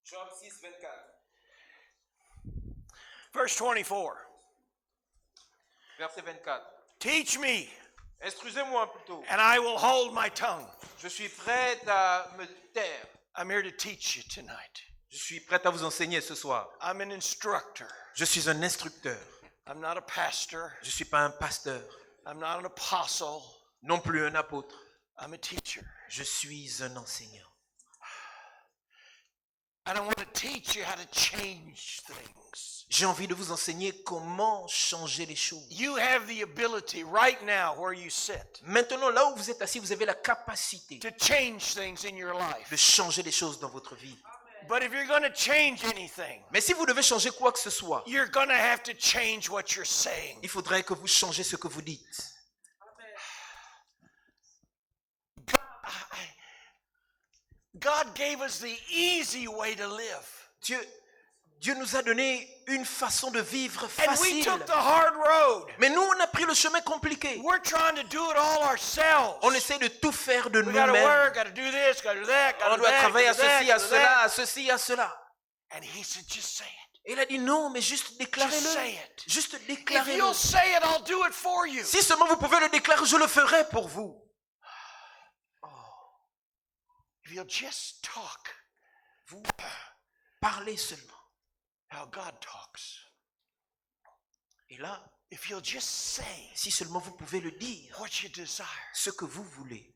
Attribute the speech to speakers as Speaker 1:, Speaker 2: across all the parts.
Speaker 1: Job 6, 24.
Speaker 2: Verse 24.
Speaker 1: Verset 24.
Speaker 2: Teach me,
Speaker 1: Instruisez-moi plutôt.
Speaker 2: and I will hold my tongue.
Speaker 1: Je suis prêt à me taire.
Speaker 2: I'm here to teach you tonight.
Speaker 1: Je suis prêt à vous enseigner ce soir.
Speaker 2: I'm an instructor.
Speaker 1: Je suis un instructeur.
Speaker 2: I'm not a pastor.
Speaker 1: Je ne suis pas un pasteur.
Speaker 2: I'm not an apostle.
Speaker 1: Non plus un apôtre.
Speaker 2: I'm a teacher.
Speaker 1: Je suis un enseignant.
Speaker 2: And I want to teach you how to change things.
Speaker 1: J'ai envie de vous enseigner comment changer les choses.
Speaker 2: You have the ability right now where you sit
Speaker 1: Maintenant, là où vous êtes assis, vous avez la capacité
Speaker 2: to change things in your life.
Speaker 1: de changer les choses dans votre vie.
Speaker 2: But if you're going to change anything,
Speaker 1: Mais si vous devez changer quoi que ce soit,
Speaker 2: you're going to have to change what you're saying.
Speaker 1: il faudrait que vous changez ce que vous dites.
Speaker 2: God gave us the easy way to live.
Speaker 1: Dieu nous a donné une façon de vivre
Speaker 2: And we
Speaker 1: facile.
Speaker 2: took the hard road.
Speaker 1: Mais nous, on a pris le chemin compliqué.
Speaker 2: We're trying to do it all ourselves.
Speaker 1: On essaie de tout faire de
Speaker 2: We got to
Speaker 1: nous-mêmes.
Speaker 2: work, got to do this, got to do that, got
Speaker 1: On
Speaker 2: to do
Speaker 1: doit
Speaker 2: that,
Speaker 1: travailler à
Speaker 2: gotta do that,
Speaker 1: ceci, à
Speaker 2: gotta do
Speaker 1: cela,
Speaker 2: that.
Speaker 1: à ceci, à cela.
Speaker 2: And he said, just say it.
Speaker 1: Et il a dit non, mais juste
Speaker 2: Just
Speaker 1: déclarez-le.
Speaker 2: say it.
Speaker 1: Juste
Speaker 2: If
Speaker 1: déclarez-le.
Speaker 2: you'll say it, I'll do it for you.
Speaker 1: Si seulement vous pouvez le déclarer, je le ferai pour vous.
Speaker 2: If you'll just talk
Speaker 1: Vous parlez seulement.
Speaker 2: how God talks.
Speaker 1: Et là,
Speaker 2: If you'll just say
Speaker 1: si seulement vous pouvez le dire,
Speaker 2: what you desire.
Speaker 1: ce que vous voulez.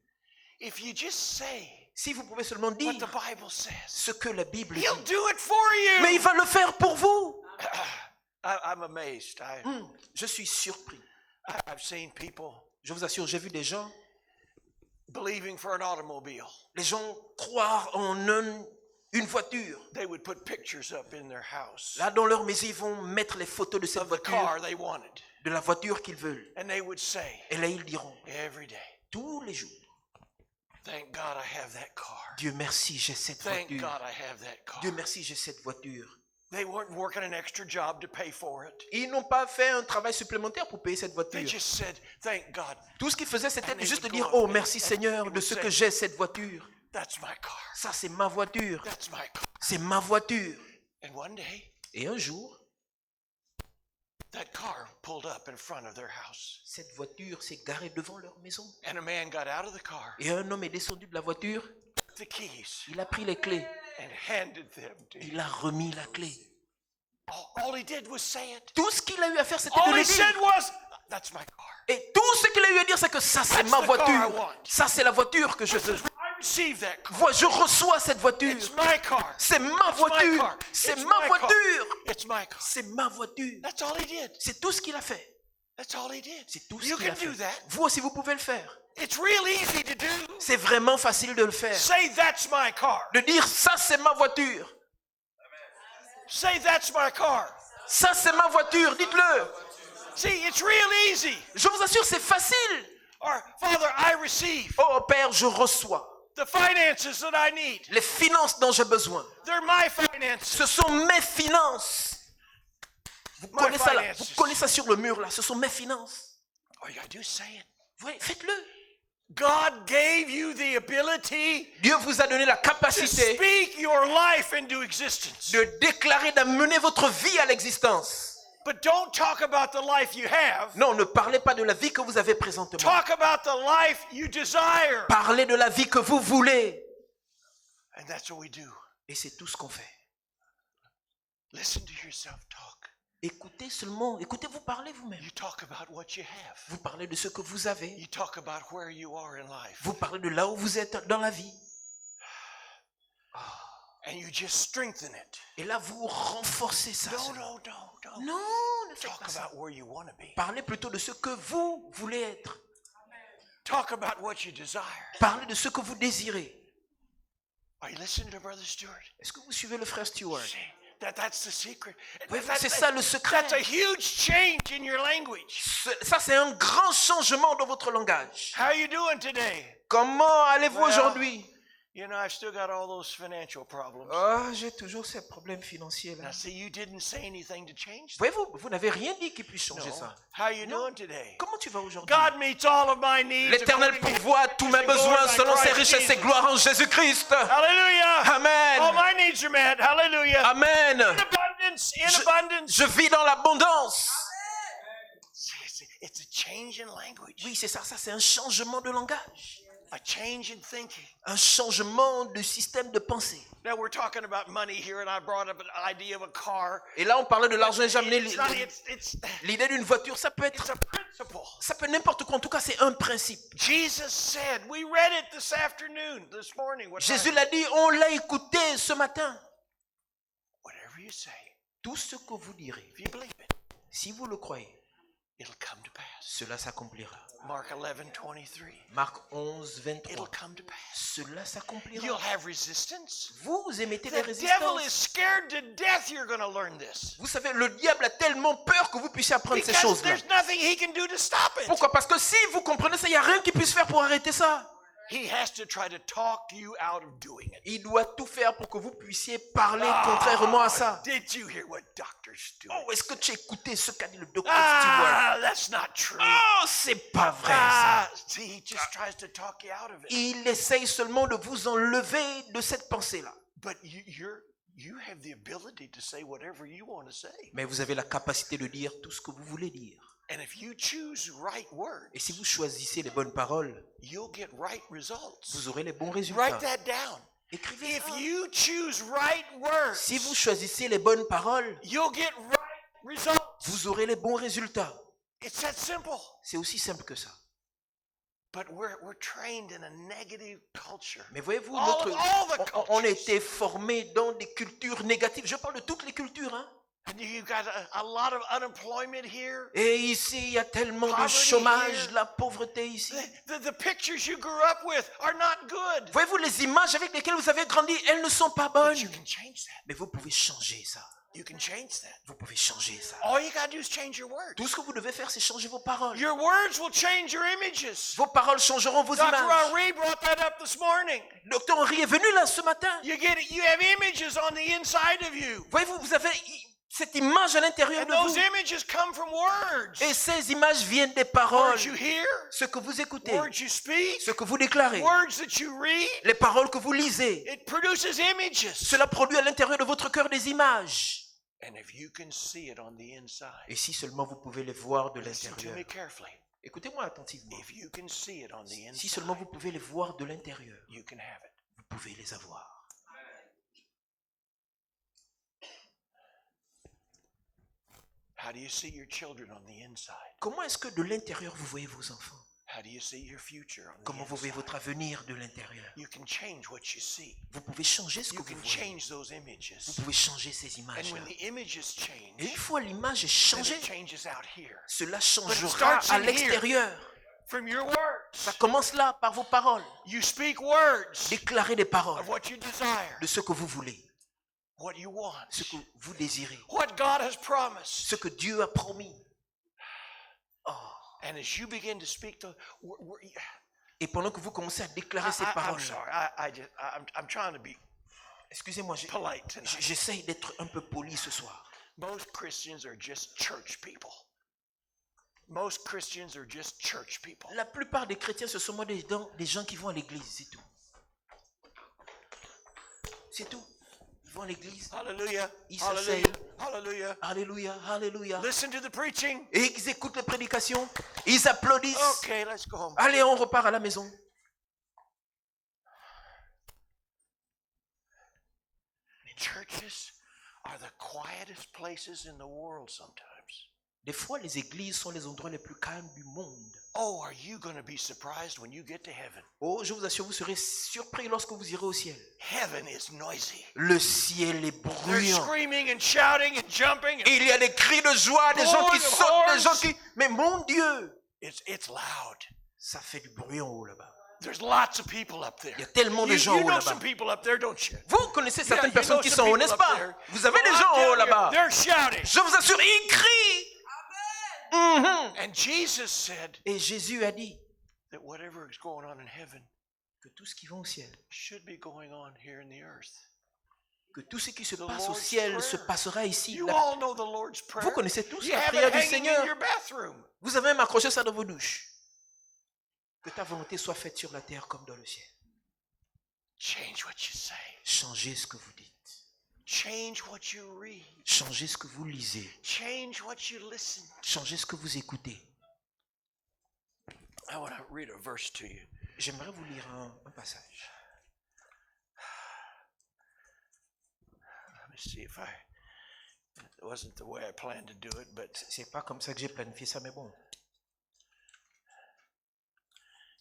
Speaker 2: If you just say
Speaker 1: Si vous pouvez seulement
Speaker 2: what
Speaker 1: dire
Speaker 2: the Bible says,
Speaker 1: ce que la Bible dit.
Speaker 2: he'll do it for you.
Speaker 1: Mais il va le faire pour vous.
Speaker 2: I'm amazed.
Speaker 1: Je suis surpris.
Speaker 2: I've seen people
Speaker 1: Je vous assure, j'ai vu des gens,
Speaker 2: believing for an automobile.
Speaker 1: les gens croire en une voiture.
Speaker 2: They would put pictures up in their house
Speaker 1: Là, dans leur maison, ils vont mettre les photos de cette
Speaker 2: of the
Speaker 1: voiture,
Speaker 2: car they wanted.
Speaker 1: de la voiture qu'ils veulent.
Speaker 2: And they would say
Speaker 1: Et là, ils diront,
Speaker 2: every day,
Speaker 1: tous les jours,
Speaker 2: thank God I have that car.
Speaker 1: Dieu merci, j'ai cette
Speaker 2: Thank
Speaker 1: voiture.
Speaker 2: God I have that car.
Speaker 1: Dieu merci, j'ai cette voiture.
Speaker 2: They weren't working an extra job to pay for it.
Speaker 1: Ils n'ont pas fait un travail supplémentaire pour payer cette
Speaker 2: They
Speaker 1: voiture.
Speaker 2: just said, thank God,
Speaker 1: Tout ce qu'ils faisaient, c'était
Speaker 2: And they
Speaker 1: juste de
Speaker 2: would
Speaker 1: dire,
Speaker 2: go up
Speaker 1: oh
Speaker 2: and-
Speaker 1: merci
Speaker 2: and
Speaker 1: Seigneur
Speaker 2: they
Speaker 1: de
Speaker 2: would
Speaker 1: ce
Speaker 2: say-
Speaker 1: que j'ai cette voiture.
Speaker 2: that's my car.
Speaker 1: Ça, c'est ma voiture.
Speaker 2: That's my car.
Speaker 1: C'est ma voiture.
Speaker 2: And one day,
Speaker 1: Et un jour,
Speaker 2: that car pulled up in front of their house.
Speaker 1: cette voiture s'est garée devant leur maison.
Speaker 2: And a man got out of the car,
Speaker 1: Et un homme est descendu de la voiture.
Speaker 2: took the keys,
Speaker 1: Il a pris les clés.
Speaker 2: and handed them to him.
Speaker 1: Il a remis la clé.
Speaker 2: All he did was say it.
Speaker 1: Tout ce qu'il a eu à faire, c'était de
Speaker 2: All
Speaker 1: le
Speaker 2: he said
Speaker 1: dire.
Speaker 2: was, that's my car.
Speaker 1: Et tout ce qu'il a eu à dire, c'est que ça, c'est
Speaker 2: That's
Speaker 1: ma
Speaker 2: the car I
Speaker 1: voiture.
Speaker 2: want.
Speaker 1: Ça, c'est la voiture que je
Speaker 2: This
Speaker 1: veux.
Speaker 2: is- I received that car.
Speaker 1: Je reçois cette voiture.
Speaker 2: It's my car.
Speaker 1: C'est ma
Speaker 2: It's my
Speaker 1: voiture.
Speaker 2: car.
Speaker 1: C'est
Speaker 2: It's
Speaker 1: ma
Speaker 2: my car.
Speaker 1: voiture.
Speaker 2: It's my car.
Speaker 1: C'est ma voiture.
Speaker 2: That's all he did.
Speaker 1: C'est tout ce qu'il a fait.
Speaker 2: That's all he did.
Speaker 1: C'est tout ce
Speaker 2: You
Speaker 1: qu'il
Speaker 2: can
Speaker 1: a fait.
Speaker 2: do that.
Speaker 1: Vous aussi, vous pouvez le faire.
Speaker 2: It's real easy to do.
Speaker 1: C'est vraiment facile de le faire.
Speaker 2: Say, that's my car.
Speaker 1: De dire, ça, c'est ma voiture.
Speaker 2: Say, that's my car.
Speaker 1: Ça, c'est ma voiture. Dites-le.
Speaker 2: See, it's real easy.
Speaker 1: Je vous assure, c'est facile.
Speaker 2: Or, Father, I receive
Speaker 1: Oh, Père, je reçois
Speaker 2: the finances that I need.
Speaker 1: les finances dont j'ai besoin.
Speaker 2: They're my finances.
Speaker 1: Ce sont mes finances. Vous
Speaker 2: My
Speaker 1: collez ça là.
Speaker 2: finances.
Speaker 1: Vous collez ça sur le mur là. Ce sont mes finances.
Speaker 2: All you gotta do is say it.
Speaker 1: Oui, faites-le.
Speaker 2: God gave you the ability
Speaker 1: Dieu vous a donné la
Speaker 2: to
Speaker 1: capacité
Speaker 2: speak your life into existence.
Speaker 1: de déclarer, d'amener votre vie à l'existence.
Speaker 2: But don't talk about the life you have.
Speaker 1: Non, ne parlez pas de la vie que vous avez présentement.
Speaker 2: Talk about the life you desire.
Speaker 1: Parlez de la vie que vous voulez.
Speaker 2: And that's what we do.
Speaker 1: Et c'est tout ce qu'on fait.
Speaker 2: Listen to yourself talk.
Speaker 1: Écoutez seulement, écoutez-vous parler vous-même.
Speaker 2: You talk about what you have.
Speaker 1: Vous parlez de ce que vous avez.
Speaker 2: You talk about where you are in life.
Speaker 1: Vous parlez de là où vous êtes dans la vie.
Speaker 2: And you just strengthen it.
Speaker 1: Et là, vous renforcez ça.
Speaker 2: No, no, no.
Speaker 1: Non, ne faites
Speaker 2: Talk
Speaker 1: pas ça.
Speaker 2: about where you want to be.
Speaker 1: Parlez plutôt de ce que vous voulez être.
Speaker 2: Talk about what you desire.
Speaker 1: Parlez de ce que vous désirez.
Speaker 2: Are you listening to Brother Stewart?
Speaker 1: Est-ce que vous suivez le frère Stewart?
Speaker 2: See, that's the secret.
Speaker 1: Oui,
Speaker 2: That-
Speaker 1: c'est
Speaker 2: that-
Speaker 1: ça le secret.
Speaker 2: That's a huge change in your language.
Speaker 1: Ça, c'est un grand changement dans votre langage.
Speaker 2: How are you doing today?
Speaker 1: Comment allez-vous
Speaker 2: Well,
Speaker 1: aujourd'hui?
Speaker 2: You know, I've still got all those financial problems.
Speaker 1: Oh, j'ai toujours ces problèmes financiers là.
Speaker 2: Now, see, you didn't say anything to change that.
Speaker 1: Voyez-vous, vous n'avez rien dit qui puisse changer
Speaker 2: No.
Speaker 1: ça.
Speaker 2: How you
Speaker 1: No.
Speaker 2: doing today?
Speaker 1: Comment tu vas aujourd'hui?
Speaker 2: God meets all of my needs.
Speaker 1: L'Éternel
Speaker 2: according to
Speaker 1: pourvoit tous mes besoins selon ses richesses et gloires en Jésus-Christ.
Speaker 2: Hallelujah. All
Speaker 1: Amen.
Speaker 2: my needs are met. Hallelujah.
Speaker 1: Amen.
Speaker 2: In abundance. In abundance.
Speaker 1: Je vis dans l'abondance.
Speaker 2: It's a change in language.
Speaker 1: Oui, c'est ça, c'est un changement de langage.
Speaker 2: A change in thinking.
Speaker 1: Un changement de système de pensée.
Speaker 2: Now we're talking about money here, and I brought up an idea of a car.
Speaker 1: Et là, on parlait de l'argent et j'ai amené
Speaker 2: It's
Speaker 1: l'idée d'une voiture. Ça peut être,
Speaker 2: a principle.
Speaker 1: ça peut n'importe quoi. En tout cas, c'est un principe.
Speaker 2: Jesus said, we read it this afternoon, this morning. What
Speaker 1: Jésus
Speaker 2: time?
Speaker 1: l'a dit, on l'a écouté ce matin.
Speaker 2: Whatever you say,
Speaker 1: Tout ce que vous direz,
Speaker 2: if you believe it,
Speaker 1: si vous le croyez,
Speaker 2: it'll come to pass.
Speaker 1: cela s'accomplira.
Speaker 2: Mark 11:23.
Speaker 1: Marc 11,
Speaker 2: It'll
Speaker 1: 23.
Speaker 2: come to pass.
Speaker 1: Cela s'accomplira.
Speaker 2: You'll have resistance.
Speaker 1: Vous émettez des
Speaker 2: The devil is
Speaker 1: résistances.
Speaker 2: scared to death you're going to learn this.
Speaker 1: Vous savez, le diable a tellement peur que vous puissiez apprendre ces
Speaker 2: Because
Speaker 1: choses-là.
Speaker 2: there's nothing he can do to stop it.
Speaker 1: Pourquoi? Parce que si vous comprenez ça, il n'y a rien qui puisse faire pour arrêter ça.
Speaker 2: He has to try to talk you out of doing it.
Speaker 1: Il doit tout faire pour que vous puissiez parler contrairement à ça.
Speaker 2: Did you hear what Dr. Stewart?
Speaker 1: Oh, est-ce que tu as écouté ce qu'a dit le docteur Stewart?
Speaker 2: That's not true.
Speaker 1: Oh, c'est pas vrai ça.
Speaker 2: See, he just tries to talk you out of it.
Speaker 1: Il essaye seulement de vous enlever de cette pensée-là.
Speaker 2: But you have the ability to say whatever you want to say.
Speaker 1: Mais vous avez la capacité de dire tout ce que vous voulez dire.
Speaker 2: And if you choose right words,
Speaker 1: Et si vous choisissez les bonnes paroles,
Speaker 2: you'll get right results.
Speaker 1: vous aurez les bons résultats.
Speaker 2: Write that down.
Speaker 1: Écrivez
Speaker 2: If
Speaker 1: ça.
Speaker 2: you choose right words,
Speaker 1: Si vous choisissez les bonnes paroles,
Speaker 2: you'll get right results.
Speaker 1: vous aurez les bons résultats.
Speaker 2: It's that simple.
Speaker 1: C'est aussi simple que ça.
Speaker 2: But we're trained in a negative culture.
Speaker 1: Mais voyez-vous,
Speaker 2: All the
Speaker 1: on a
Speaker 2: cultures.
Speaker 1: été formés dans des cultures négatives. Je parle de toutes les cultures. Hein.
Speaker 2: And you've got a lot of unemployment here.
Speaker 1: Et ici, il y a tellement de
Speaker 2: Poverty
Speaker 1: chômage,
Speaker 2: here.
Speaker 1: la pauvreté ici.
Speaker 2: The pictures you grew up with are not good.
Speaker 1: Voyez-vous, les images avec lesquelles vous avez grandi, elles ne sont pas bonnes.
Speaker 2: But you can change that.
Speaker 1: Mais vous pouvez changer ça.
Speaker 2: You can change that.
Speaker 1: Vous pouvez changer ça.
Speaker 2: All you got to do is change your words.
Speaker 1: Tout ce que vous devez faire, c'est changer vos paroles.
Speaker 2: Your words will change your images.
Speaker 1: Vos paroles changeront vos
Speaker 2: Dr.
Speaker 1: images.
Speaker 2: Henri brought that up this morning.
Speaker 1: Docteur Henri est venu là ce matin.
Speaker 2: You have images on the inside of you.
Speaker 1: Voyez-vous, vous avez cette image à l'intérieur
Speaker 2: And
Speaker 1: de
Speaker 2: those
Speaker 1: vous.
Speaker 2: images come from words.
Speaker 1: Et ces images viennent des paroles.
Speaker 2: Words you hear,
Speaker 1: Ce que vous écoutez,
Speaker 2: words you speak,
Speaker 1: ce que vous déclarez,
Speaker 2: words that you read.
Speaker 1: les paroles que vous lisez.
Speaker 2: It produces images.
Speaker 1: Cela produit à l'intérieur de votre cœur des images.
Speaker 2: And if you can see it on the inside,
Speaker 1: Et si seulement vous pouvez les voir de
Speaker 2: listen to
Speaker 1: l'intérieur.
Speaker 2: me carefully.
Speaker 1: Écoutez-moi attentivement.
Speaker 2: If you can see it on the
Speaker 1: Si
Speaker 2: inside,
Speaker 1: seulement vous pouvez les voir de l'intérieur,
Speaker 2: you can have it.
Speaker 1: vous pouvez les avoir.
Speaker 2: How do you see your children on the inside?
Speaker 1: Comment est-ce que de l'intérieur vous voyez vos enfants?
Speaker 2: How do you see your future on the
Speaker 1: Comment vous voyez
Speaker 2: inside?
Speaker 1: votre avenir de l'intérieur?
Speaker 2: You can change what you see.
Speaker 1: Vous pouvez changer ce que
Speaker 2: You
Speaker 1: vous
Speaker 2: can
Speaker 1: voyez.
Speaker 2: change those images.
Speaker 1: Vous pouvez changer ces
Speaker 2: And
Speaker 1: images-là.
Speaker 2: when the images
Speaker 1: Et une
Speaker 2: change,
Speaker 1: fois l'image est
Speaker 2: then
Speaker 1: changée,
Speaker 2: it changes out here.
Speaker 1: cela
Speaker 2: starts
Speaker 1: changera à
Speaker 2: in here.
Speaker 1: l'extérieur.
Speaker 2: From your words.
Speaker 1: Ça commence là, par vos paroles.
Speaker 2: You speak words
Speaker 1: Déclarez des paroles
Speaker 2: of what you desire,
Speaker 1: de ce que vous voulez,
Speaker 2: what you want,
Speaker 1: ce que vous désirez,
Speaker 2: what God has promised.
Speaker 1: ce que Dieu a promis. Oh.
Speaker 2: And as you begin to speak the
Speaker 1: Et pendant que vous commencez à déclarer ces
Speaker 2: I'm
Speaker 1: paroles,
Speaker 2: sorry. I'm trying to be
Speaker 1: excusez-moi,
Speaker 2: polite tonight.
Speaker 1: j'essaye d'être un peu poli ce soir.
Speaker 2: Most Christians are just church people. Most Christians are just church people.
Speaker 1: La plupart des chrétiens, ce sont moi des gens qui vont à l'église, c'est tout. C'est tout. Ils vont à l'église.
Speaker 2: Hallelujah.
Speaker 1: Ils
Speaker 2: Hallelujah.
Speaker 1: s'asseyent.
Speaker 2: Hallelujah.
Speaker 1: Alléluia, alléluia.
Speaker 2: Listen to the preaching.
Speaker 1: Et ils écoutent les prédications. Ils applaudissent.
Speaker 2: Okay, let's go home.
Speaker 1: Allez, on repart à la maison.
Speaker 2: Churches are the quietest places in the world sometimes.
Speaker 1: Des fois, les églises sont les endroits les plus calmes du monde.
Speaker 2: Oh, are you going to be surprised when you get to heaven?
Speaker 1: Oh, je vous assure, vous serez surpris lorsque vous irez au ciel.
Speaker 2: Heaven is noisy.
Speaker 1: Le ciel est
Speaker 2: They're
Speaker 1: bruyant.
Speaker 2: screaming and shouting and jumping.
Speaker 1: Il y a des cris de joie, des gens qui
Speaker 2: Blowing
Speaker 1: sautent, des gens
Speaker 2: horns.
Speaker 1: qui... Mais mon Dieu,
Speaker 2: It's loud.
Speaker 1: ça fait du bruit en haut là-bas.
Speaker 2: There's lots of people up there.
Speaker 1: Il y a tellement de
Speaker 2: You,
Speaker 1: gens
Speaker 2: you
Speaker 1: en haut
Speaker 2: know
Speaker 1: là-bas.
Speaker 2: some people up there, don't you?
Speaker 1: Vous connaissez certaines
Speaker 2: you
Speaker 1: personnes
Speaker 2: know
Speaker 1: qui
Speaker 2: some
Speaker 1: sont en haut,
Speaker 2: people
Speaker 1: n'est-ce
Speaker 2: up
Speaker 1: pas?
Speaker 2: there.
Speaker 1: Vous avez des
Speaker 2: Well,
Speaker 1: gens en
Speaker 2: I'm
Speaker 1: haut
Speaker 2: telling you,
Speaker 1: là-bas.
Speaker 2: they're shouting.
Speaker 1: Je vous assure, ils crient. Mhm.
Speaker 2: And Jesus said
Speaker 1: Et Jésus a dit
Speaker 2: that whatever is going on in heaven
Speaker 1: que tout ce qui va au ciel,
Speaker 2: should be going on here in the earth.
Speaker 1: que tout ce qui se
Speaker 2: The
Speaker 1: passe au
Speaker 2: Lord's
Speaker 1: ciel se
Speaker 2: Prayer.
Speaker 1: passera ici.
Speaker 2: You
Speaker 1: La-
Speaker 2: all know the Lord's Prayer.
Speaker 1: Vous connaissez tous
Speaker 2: You
Speaker 1: la
Speaker 2: have
Speaker 1: prière
Speaker 2: it
Speaker 1: du
Speaker 2: hanging in
Speaker 1: Seigneur.
Speaker 2: your bathroom.
Speaker 1: Vous avez même accroché ça dans vos douches. Que ta volonté soit faite sur la terre comme dans le ciel.
Speaker 2: Change what you say.
Speaker 1: Changez ce que vous dites.
Speaker 2: Change what you read.
Speaker 1: Changez ce que vous lisez.
Speaker 2: Change what you listen.
Speaker 1: Changez ce que vous écoutez.
Speaker 2: I want to read a verse to you.
Speaker 1: J'aimerais vous lire un passage.
Speaker 2: Let me see if it wasn't the way I planned to do it, but
Speaker 1: C'est pas comme ça que j'ai planifié ça, mais bon.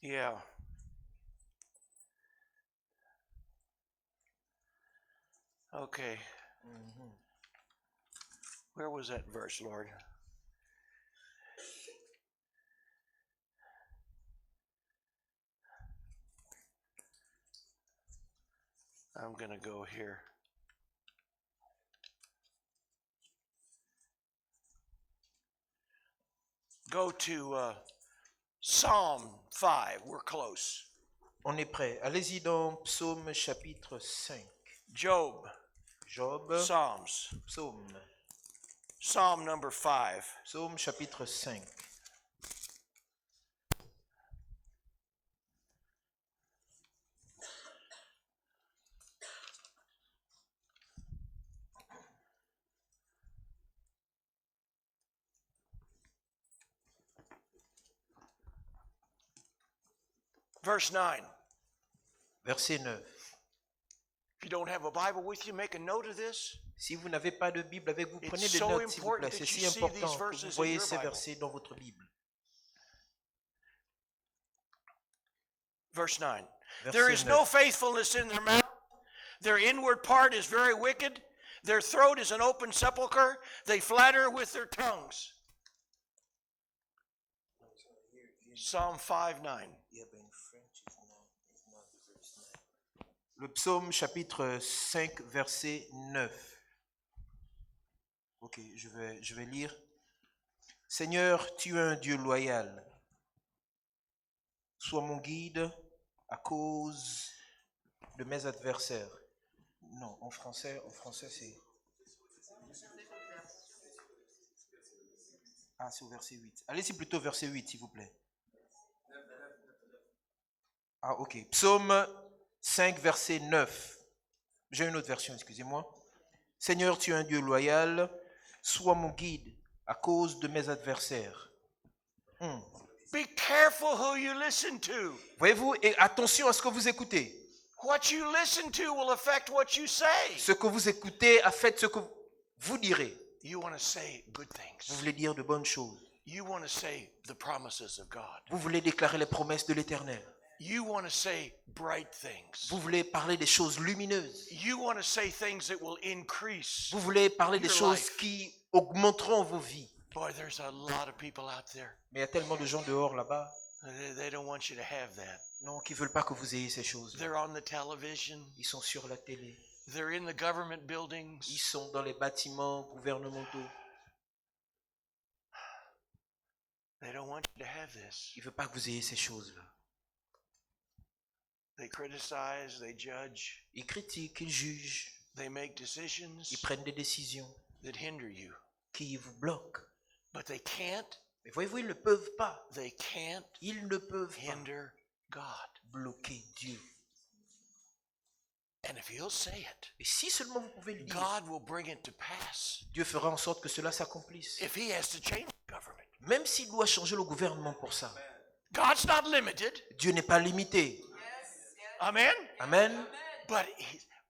Speaker 2: yeah. Okay. Where was that verse, Lord? I'm going to go here. Go to Psalm 5. We're close.
Speaker 1: On est prêt. Allez-y dans Psaume chapitre 5.
Speaker 2: Job.
Speaker 1: Job,
Speaker 2: Psalms.
Speaker 1: Psaume.
Speaker 2: Psalm number 5.
Speaker 1: Psaume chapitre 5.
Speaker 2: Verse 9.
Speaker 1: Verset 9.
Speaker 2: If you don't have a Bible with you, make a note of this.
Speaker 1: Si vous n'avez pas de Bible avec vous,
Speaker 2: It's
Speaker 1: prenez des
Speaker 2: so
Speaker 1: notes s'il vous
Speaker 2: important
Speaker 1: plaît. C'est
Speaker 2: that
Speaker 1: si
Speaker 2: you see
Speaker 1: important
Speaker 2: these
Speaker 1: que
Speaker 2: verses
Speaker 1: vous
Speaker 2: in
Speaker 1: voyez
Speaker 2: your
Speaker 1: ces
Speaker 2: Bible.
Speaker 1: versets dans votre Bible.
Speaker 2: Verse 9.
Speaker 1: Verset
Speaker 2: There is no
Speaker 1: 9.
Speaker 2: faithfulness in their mouth. Their inward part is very wicked. Their throat is an open sepulchre. They flatter with their tongues. Psalm 5:9.
Speaker 1: Le psaume chapitre 5 verset 9. Ok, je vais lire. Seigneur, tu es un Dieu loyal. Sois mon guide à cause de mes adversaires. Non, en français c'est... Ah, c'est au verset 8. Allez-y plutôt verset 8, s'il vous plaît. Ah, ok. Psaume 5, verset 9. J'ai une autre version, excusez-moi. Seigneur, tu es un Dieu loyal. Sois mon guide à cause de mes adversaires.
Speaker 2: Be careful who you listen to.
Speaker 1: Voyez-vous, et attention à ce que vous écoutez.
Speaker 2: What you listen to will affect what you say.
Speaker 1: Ce que vous écoutez affecte ce que vous direz.
Speaker 2: You want to say good
Speaker 1: Vous
Speaker 2: things.
Speaker 1: voulez dire de bonnes choses.
Speaker 2: You want to say the promises of God.
Speaker 1: Vous voulez déclarer les promesses de l'Éternel.
Speaker 2: You want to say bright things.
Speaker 1: Vous voulez parler des choses lumineuses.
Speaker 2: You want to say things that will increase.
Speaker 1: Vous voulez parler des
Speaker 2: Your
Speaker 1: choses
Speaker 2: life.
Speaker 1: qui augmenteront vos vies.
Speaker 2: Boy, there's a lot of people out there.
Speaker 1: Mais il y a tellement de gens dehors là-bas,
Speaker 2: They don't want you to have that.
Speaker 1: non, qui ne veulent pas que vous ayez ces choses.
Speaker 2: They're on the television.
Speaker 1: Ils sont sur la télé.
Speaker 2: They're in the government
Speaker 1: Ils
Speaker 2: buildings.
Speaker 1: sont dans les bâtiments gouvernementaux.
Speaker 2: They don't want you to have this.
Speaker 1: Ils ne veulent pas que vous ayez ces choses-là.
Speaker 2: They criticize, they judge,
Speaker 1: Ils critiquent, ils jugent,
Speaker 2: they make decisions
Speaker 1: ils prennent des décisions
Speaker 2: that hinder you.
Speaker 1: qui vous bloquent.
Speaker 2: But they can't
Speaker 1: Mais voyez-vous, ils ne peuvent pas. Ils ne peuvent pas
Speaker 2: hinder God.
Speaker 1: bloquer Dieu.
Speaker 2: And if you'll say it,
Speaker 1: Et si seulement vous pouvez le dire,
Speaker 2: God will bring it to pass.
Speaker 1: Dieu fera en sorte que cela s'accomplisse.
Speaker 2: If he has to change the government.
Speaker 1: Même s'il doit changer le gouvernement pour ça.
Speaker 2: God's not limited.
Speaker 1: Dieu n'est pas limité.
Speaker 2: Amen?
Speaker 1: Amen.
Speaker 2: But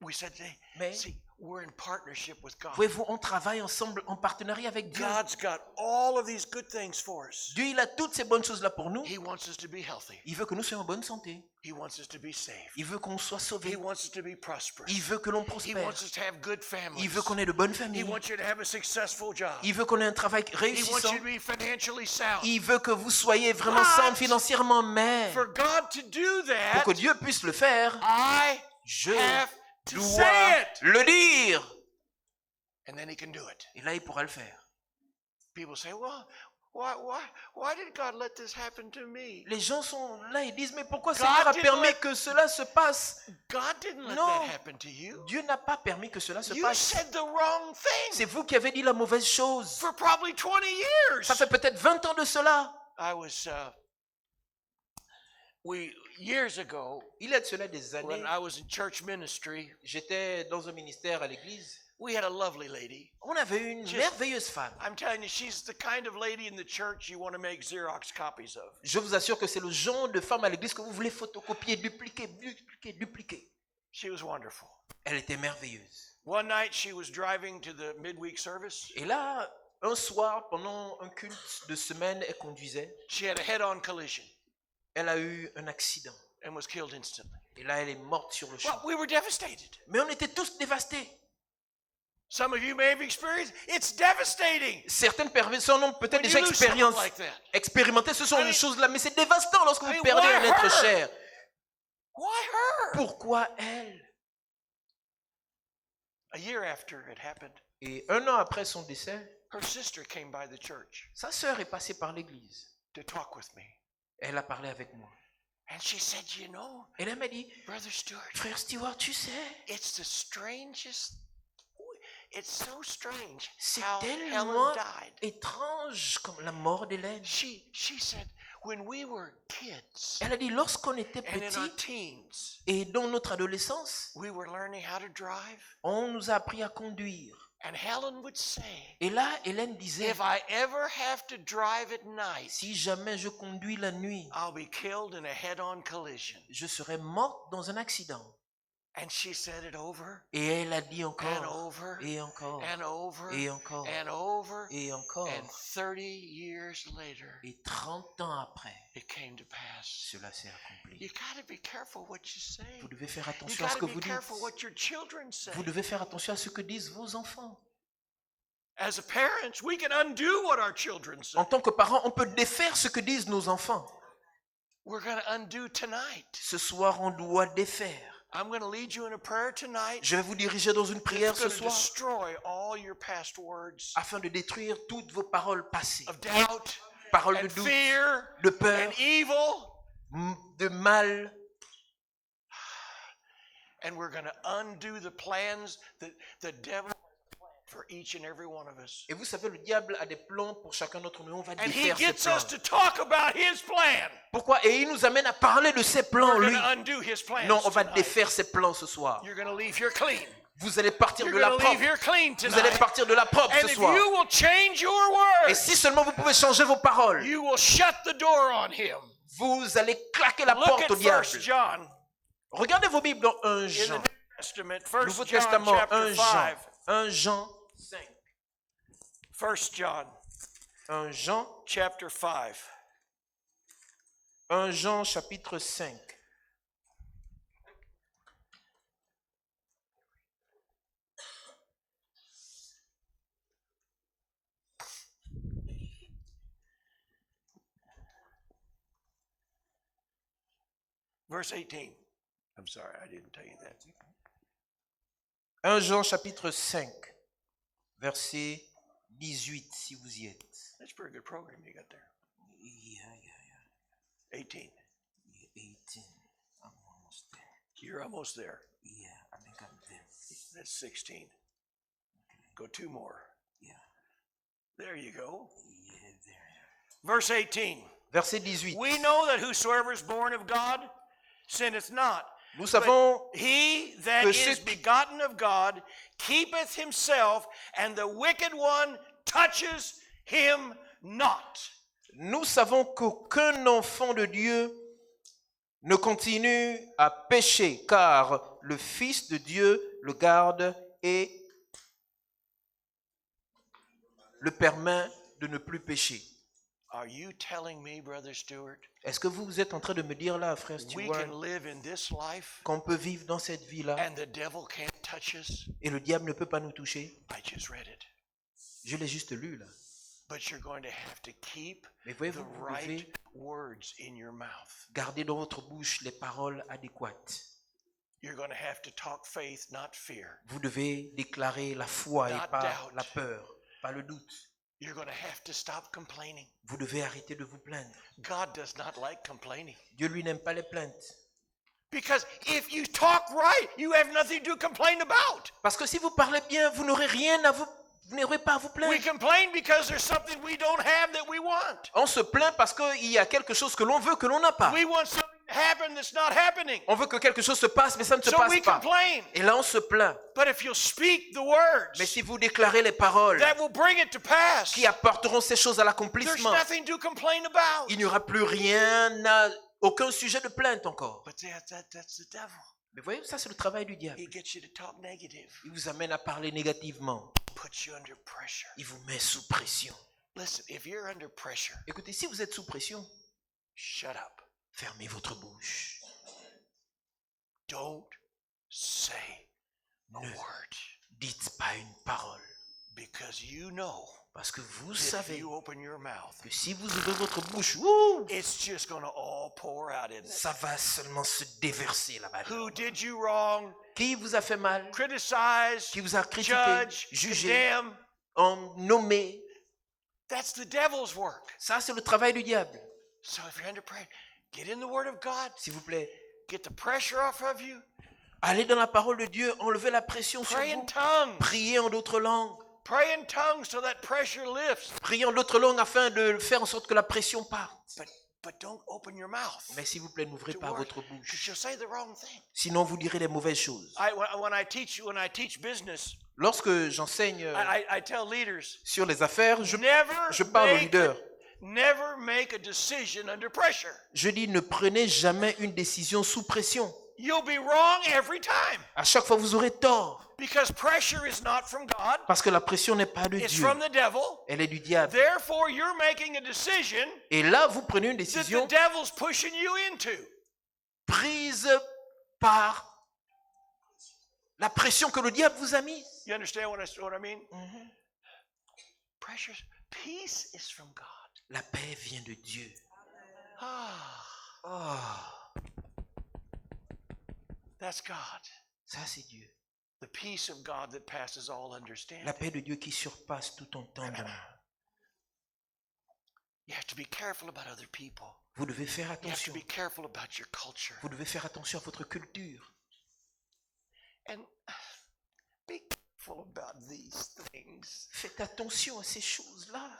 Speaker 2: we said today,
Speaker 1: Mais-
Speaker 2: see, we're in partnership with God.
Speaker 1: Voyez-vous, on travaille ensemble en partenariat avec Dieu.
Speaker 2: God's got all of these good things for us.
Speaker 1: Dieu, il a toutes ces bonnes choses-là pour nous.
Speaker 2: He wants us to be healthy.
Speaker 1: Il veut que nous soyons en bonne santé.
Speaker 2: He wants us to be saved.
Speaker 1: Il veut qu'on soit
Speaker 2: He
Speaker 1: sauvés.
Speaker 2: wants us to be prosperous.
Speaker 1: Il veut que l'on
Speaker 2: He
Speaker 1: prospère.
Speaker 2: wants us to have good
Speaker 1: Il
Speaker 2: families.
Speaker 1: veut qu'on ait de bonnes
Speaker 2: He
Speaker 1: familles.
Speaker 2: wants you to have a successful job.
Speaker 1: Il veut qu'on ait un travail
Speaker 2: He wants
Speaker 1: réussissant.
Speaker 2: you to be financially sound.
Speaker 1: Il veut que vous soyez vraiment
Speaker 2: But-
Speaker 1: sains financièrement. Mais
Speaker 2: For God to do
Speaker 1: pour
Speaker 2: that,
Speaker 1: que Dieu puisse le faire,
Speaker 2: I
Speaker 1: je
Speaker 2: have to
Speaker 1: dois
Speaker 2: say it.
Speaker 1: le dire.
Speaker 2: And then he can do it.
Speaker 1: Et là, il pourra le faire.
Speaker 2: People say, well, why did God let this happen to me?
Speaker 1: Les gens sont là et disent, mais pourquoi
Speaker 2: God
Speaker 1: Seigneur a
Speaker 2: didn't
Speaker 1: permis
Speaker 2: let-
Speaker 1: que cela se passe?
Speaker 2: God didn't let
Speaker 1: No.
Speaker 2: that happen to you.
Speaker 1: Dieu n'a pas permis que cela se
Speaker 2: You
Speaker 1: passe.
Speaker 2: said the wrong
Speaker 1: C'est
Speaker 2: thing
Speaker 1: vous qui avez dit la mauvaise chose.
Speaker 2: for probably 20 years.
Speaker 1: Ça fait peut-être 20 ans de cela.
Speaker 2: I was, years ago,
Speaker 1: Il y a de cela des
Speaker 2: when
Speaker 1: années,
Speaker 2: I was in church ministry,
Speaker 1: j'étais dans un ministère à l'église.
Speaker 2: we had a lovely lady.
Speaker 1: On avait une merveilleuse femme.
Speaker 2: I'm telling you, she's the kind of lady in the church you want to make Xerox copies of.
Speaker 1: Je vous assure que c'est le genre de femme à l'église que vous voulez photocopier, dupliquer.
Speaker 2: She was wonderful.
Speaker 1: Elle était merveilleuse.
Speaker 2: One night she was driving to the midweek service.
Speaker 1: Et là, un soir, pendant un culte de semaine, elle conduisait.
Speaker 2: She had a head-on collision
Speaker 1: Elle a eu un accident.
Speaker 2: and was killed instantly.
Speaker 1: Et là, elle est morte sur le champ.
Speaker 2: Well, we were devastated.
Speaker 1: Mais on était tous dévastés.
Speaker 2: Some of you may have experienced. It's devastating.
Speaker 1: Certaines personnes ont peut-être
Speaker 2: When
Speaker 1: déjà
Speaker 2: you lose someone like that.
Speaker 1: expérimenté ce sont
Speaker 2: I mean-
Speaker 1: des choses-là, mais c'est dévastant lorsque vous
Speaker 2: I mean,
Speaker 1: perdez
Speaker 2: why
Speaker 1: un être
Speaker 2: her?
Speaker 1: cher.
Speaker 2: Why her?
Speaker 1: Pourquoi elle?
Speaker 2: A year after it happened,
Speaker 1: Et un an après son décès,
Speaker 2: her sister came by the church
Speaker 1: sa sœur est passée par l'église.
Speaker 2: to talk with me.
Speaker 1: Elle a parlé avec moi.
Speaker 2: And she said, you know,
Speaker 1: Et elle m'a dit,
Speaker 2: Brother Stewart,
Speaker 1: frère Stewart, tu sais,
Speaker 2: it's the strangest, it's so strange
Speaker 1: c'est
Speaker 2: how
Speaker 1: tellement
Speaker 2: Helen died.
Speaker 1: étrange comme la mort d'Hélène.
Speaker 2: She said, when we were kids
Speaker 1: Elle a dit, lorsqu'on était
Speaker 2: and in our
Speaker 1: petits
Speaker 2: teens,
Speaker 1: et dans notre adolescence,
Speaker 2: we were learning how to drive.
Speaker 1: on nous a appris à conduire.
Speaker 2: And Helen would say,
Speaker 1: Et là, Hélène disait,
Speaker 2: if I ever have to drive at night,
Speaker 1: si jamais je conduis la nuit,
Speaker 2: I'll be killed in a head-on collision.
Speaker 1: je serai morte dans un accident.
Speaker 2: And she said it over
Speaker 1: Et elle a dit
Speaker 2: and
Speaker 1: encore,
Speaker 2: over
Speaker 1: et encore,
Speaker 2: and over
Speaker 1: et encore,
Speaker 2: and over.
Speaker 1: et encore.
Speaker 2: And 30 years later,
Speaker 1: Et 30 ans après,
Speaker 2: it came to pass.
Speaker 1: cela s'est accompli.
Speaker 2: You got to be careful what you say.
Speaker 1: Vous devez faire
Speaker 2: You
Speaker 1: attention à
Speaker 2: got
Speaker 1: ce
Speaker 2: to
Speaker 1: que
Speaker 2: be
Speaker 1: vous dites.
Speaker 2: careful what your children say.
Speaker 1: Vous devez faire attention à ce que disent vos enfants.
Speaker 2: As a parents, we can undo what our children say.
Speaker 1: En tant que parents, on peut défaire ce que disent nos enfants.
Speaker 2: We're going to undo tonight.
Speaker 1: Ce soir, on doit défaire.
Speaker 2: I'm going to lead you in a prayer tonight.
Speaker 1: Je vais vous diriger dans une prière
Speaker 2: It's
Speaker 1: ce
Speaker 2: going to
Speaker 1: soir
Speaker 2: destroy all your past words
Speaker 1: afin de détruire toutes vos paroles passées.
Speaker 2: of doubt
Speaker 1: Paroles de
Speaker 2: and
Speaker 1: doute,
Speaker 2: fear
Speaker 1: de peur,
Speaker 2: and evil.
Speaker 1: de mal.
Speaker 2: And we're going to undo the plans that the devil has for each and every one of us.
Speaker 1: Et vous savez, le diable a des plans pour chacun d'entre nous. On va
Speaker 2: And he
Speaker 1: défaire ses
Speaker 2: gets
Speaker 1: plans.
Speaker 2: us to talk about his plan.
Speaker 1: Pourquoi? Et il nous amène à parler de ses plans,
Speaker 2: We're
Speaker 1: lui.
Speaker 2: going to undo his plans.
Speaker 1: Non, on va
Speaker 2: tonight.
Speaker 1: défaire ses plans ce soir.
Speaker 2: You're going to leave here clean.
Speaker 1: Vous allez partir
Speaker 2: You're
Speaker 1: de la
Speaker 2: going to leave
Speaker 1: propre.
Speaker 2: here clean
Speaker 1: Vous allez
Speaker 2: tonight.
Speaker 1: partir de la propre
Speaker 2: And
Speaker 1: ce
Speaker 2: if
Speaker 1: soir.
Speaker 2: you will change your
Speaker 1: Et
Speaker 2: words,
Speaker 1: si seulement vous pouvez changer vos paroles,
Speaker 2: you will shut the door on him.
Speaker 1: vous allez claquer la
Speaker 2: Look
Speaker 1: porte
Speaker 2: at
Speaker 1: au diable.
Speaker 2: 1 John
Speaker 1: Regardez vos Bibles dans 1
Speaker 2: in the
Speaker 1: Jean.
Speaker 2: New Testament. 1
Speaker 1: Nouveau
Speaker 2: John
Speaker 1: Testament, 1
Speaker 2: chapter
Speaker 1: Jean.
Speaker 2: 5.
Speaker 1: 1 Jean 5.
Speaker 2: 1 John
Speaker 1: 1 Jean,
Speaker 2: chapter 5.
Speaker 1: 1 Jean chapitre 5.
Speaker 2: Verse 18. I'm sorry, I didn't tell you that.
Speaker 1: 1 Jean chapitre 5, verset 18, si vous y êtes.
Speaker 2: That's a pretty good program you got there. 18.
Speaker 1: 18. I'm almost there.
Speaker 2: You're almost there.
Speaker 1: Yeah, I think I'm there.
Speaker 2: That's 16. Go two more.
Speaker 1: Yeah,
Speaker 2: There you go.
Speaker 1: yeah, there.
Speaker 2: Verse 18.
Speaker 1: Verset 18.
Speaker 2: We know that whosoever is born of God sinneth not.
Speaker 1: Nous savons
Speaker 2: He that
Speaker 1: que
Speaker 2: is
Speaker 1: ceux-
Speaker 2: begotten of God keepeth himself, and the wicked one touches him not.
Speaker 1: Nous savons qu'aucun enfant de Dieu ne continue à pécher, car le Fils de Dieu le garde et le permet de ne plus pécher.
Speaker 2: Are you telling me, Brother Stewart,
Speaker 1: Est-ce que vous êtes en train de me dire là, frère
Speaker 2: we
Speaker 1: Stewart,
Speaker 2: can live in this life
Speaker 1: qu'on peut vivre dans cette vie-là
Speaker 2: and the devil can't touch us?
Speaker 1: et le diable ne peut pas nous toucher?
Speaker 2: I just read it.
Speaker 1: Je l'ai juste lu là.
Speaker 2: But you're going to have to keep
Speaker 1: Mais
Speaker 2: the
Speaker 1: voyez-vous, vous
Speaker 2: right
Speaker 1: devez
Speaker 2: words in your mouth.
Speaker 1: garder dans votre bouche les paroles adéquates.
Speaker 2: You're going to have to talk faith, not fear.
Speaker 1: Vous devez déclarer la foi et
Speaker 2: Not
Speaker 1: pas
Speaker 2: doubt.
Speaker 1: la peur, pas le doute.
Speaker 2: You're going to have to stop complaining.
Speaker 1: Vous devez arrêter de vous plaindre.
Speaker 2: God does not like complaining.
Speaker 1: Dieu, lui, n'aime pas les plaintes.
Speaker 2: Because if you talk right, you have nothing to complain about.
Speaker 1: Parce que si vous parlez bien, vous n'aurez rien à vous n'aurez pas à vous plaindre.
Speaker 2: We complain because there's something we don't have that we want.
Speaker 1: On se plaint parce qu'il y a quelque chose que l'on veut que l'on n'a pas.
Speaker 2: We want something to happen that's not happening.
Speaker 1: On veut que quelque chose se passe, mais ça ne se
Speaker 2: So
Speaker 1: passe
Speaker 2: we
Speaker 1: pas.
Speaker 2: complain.
Speaker 1: Et là, on se plaint.
Speaker 2: But if you'll speak the words
Speaker 1: Mais si vous déclarez les paroles
Speaker 2: that will bring it to pass,
Speaker 1: qui apporteront ces choses à
Speaker 2: there's
Speaker 1: l'accomplissement,
Speaker 2: nothing to complain about.
Speaker 1: il n'y aura plus rien, aucun sujet de plainte encore.
Speaker 2: But that's the devil.
Speaker 1: Mais voyez, ça c'est le travail du diable.
Speaker 2: He gets you to talk negative.
Speaker 1: Il vous amène à parler négativement.
Speaker 2: Puts you under pressure.
Speaker 1: Il vous met sous pression.
Speaker 2: Listen, if you're under pressure,
Speaker 1: Écoutez, si vous êtes sous pression,
Speaker 2: shut up.
Speaker 1: fermez votre bouche.
Speaker 2: Don't say a
Speaker 1: Ne
Speaker 2: word.
Speaker 1: dites pas une parole.
Speaker 2: Because you know
Speaker 1: Parce que vous
Speaker 2: if
Speaker 1: savez
Speaker 2: you open your mouth,
Speaker 1: que si vous ouvrez votre bouche,
Speaker 2: it's just going to all pour out in it.
Speaker 1: ça va seulement se déverser là-bas.
Speaker 2: Who did you wrong?
Speaker 1: Qui vous a fait mal?
Speaker 2: Criticize,
Speaker 1: Qui vous a critiqué,
Speaker 2: judge,
Speaker 1: jugé,
Speaker 2: condemn.
Speaker 1: nommé?
Speaker 2: That's the devil's work.
Speaker 1: Ça, c'est le travail du diable.
Speaker 2: So if you're under pressure, get in the Word of God.
Speaker 1: S'il vous plaît,
Speaker 2: Get the pressure off of you.
Speaker 1: allez dans la parole de Dieu, enlevez la pression sur
Speaker 2: Pray in
Speaker 1: vous.
Speaker 2: tongues.
Speaker 1: Priez en d'autres langues.
Speaker 2: Pray in tongues so that pressure lifts.
Speaker 1: Priez en d'autres langues afin de faire en sorte que la pression parte.
Speaker 2: But don't open your mouth.
Speaker 1: Mais s'il vous plaît, n'ouvrez pas votre bouche.
Speaker 2: Because you'll say the wrong thing.
Speaker 1: Sinon, vous direz les mauvaises choses.
Speaker 2: When I teach business,
Speaker 1: Lorsque j'enseigne
Speaker 2: I tell leaders,
Speaker 1: sur les affaires, je
Speaker 2: never
Speaker 1: parle aux leaders.
Speaker 2: never make a decision under pressure.
Speaker 1: Je dis, ne prenez jamais une décision sous pression.
Speaker 2: You'll be wrong every time.
Speaker 1: À chaque fois, vous aurez tort.
Speaker 2: Because pressure is not from God.
Speaker 1: Parce que la pression n'est pas de
Speaker 2: It's
Speaker 1: Dieu.
Speaker 2: from the devil.
Speaker 1: Elle est du diable.
Speaker 2: Therefore, you're making a decision
Speaker 1: Et là, vous prenez une
Speaker 2: that
Speaker 1: décision
Speaker 2: the devil's pushing you into.
Speaker 1: prise par la pression que le diable vous a mise.
Speaker 2: You understand what I mean? Pressure, peace is from God.
Speaker 1: La paix vient de Dieu.
Speaker 2: Ah, that's God.
Speaker 1: Ça, c'est Dieu.
Speaker 2: The peace of God that passes all
Speaker 1: La
Speaker 2: understanding.
Speaker 1: paix de Dieu qui surpasse tout entendement.
Speaker 2: You have to be careful about other people.
Speaker 1: Vous devez faire
Speaker 2: You have to
Speaker 1: attention.
Speaker 2: be careful about your culture.
Speaker 1: Vous devez faire attention à votre culture.
Speaker 2: And be careful about these things.
Speaker 1: Faites attention à ces choses-là.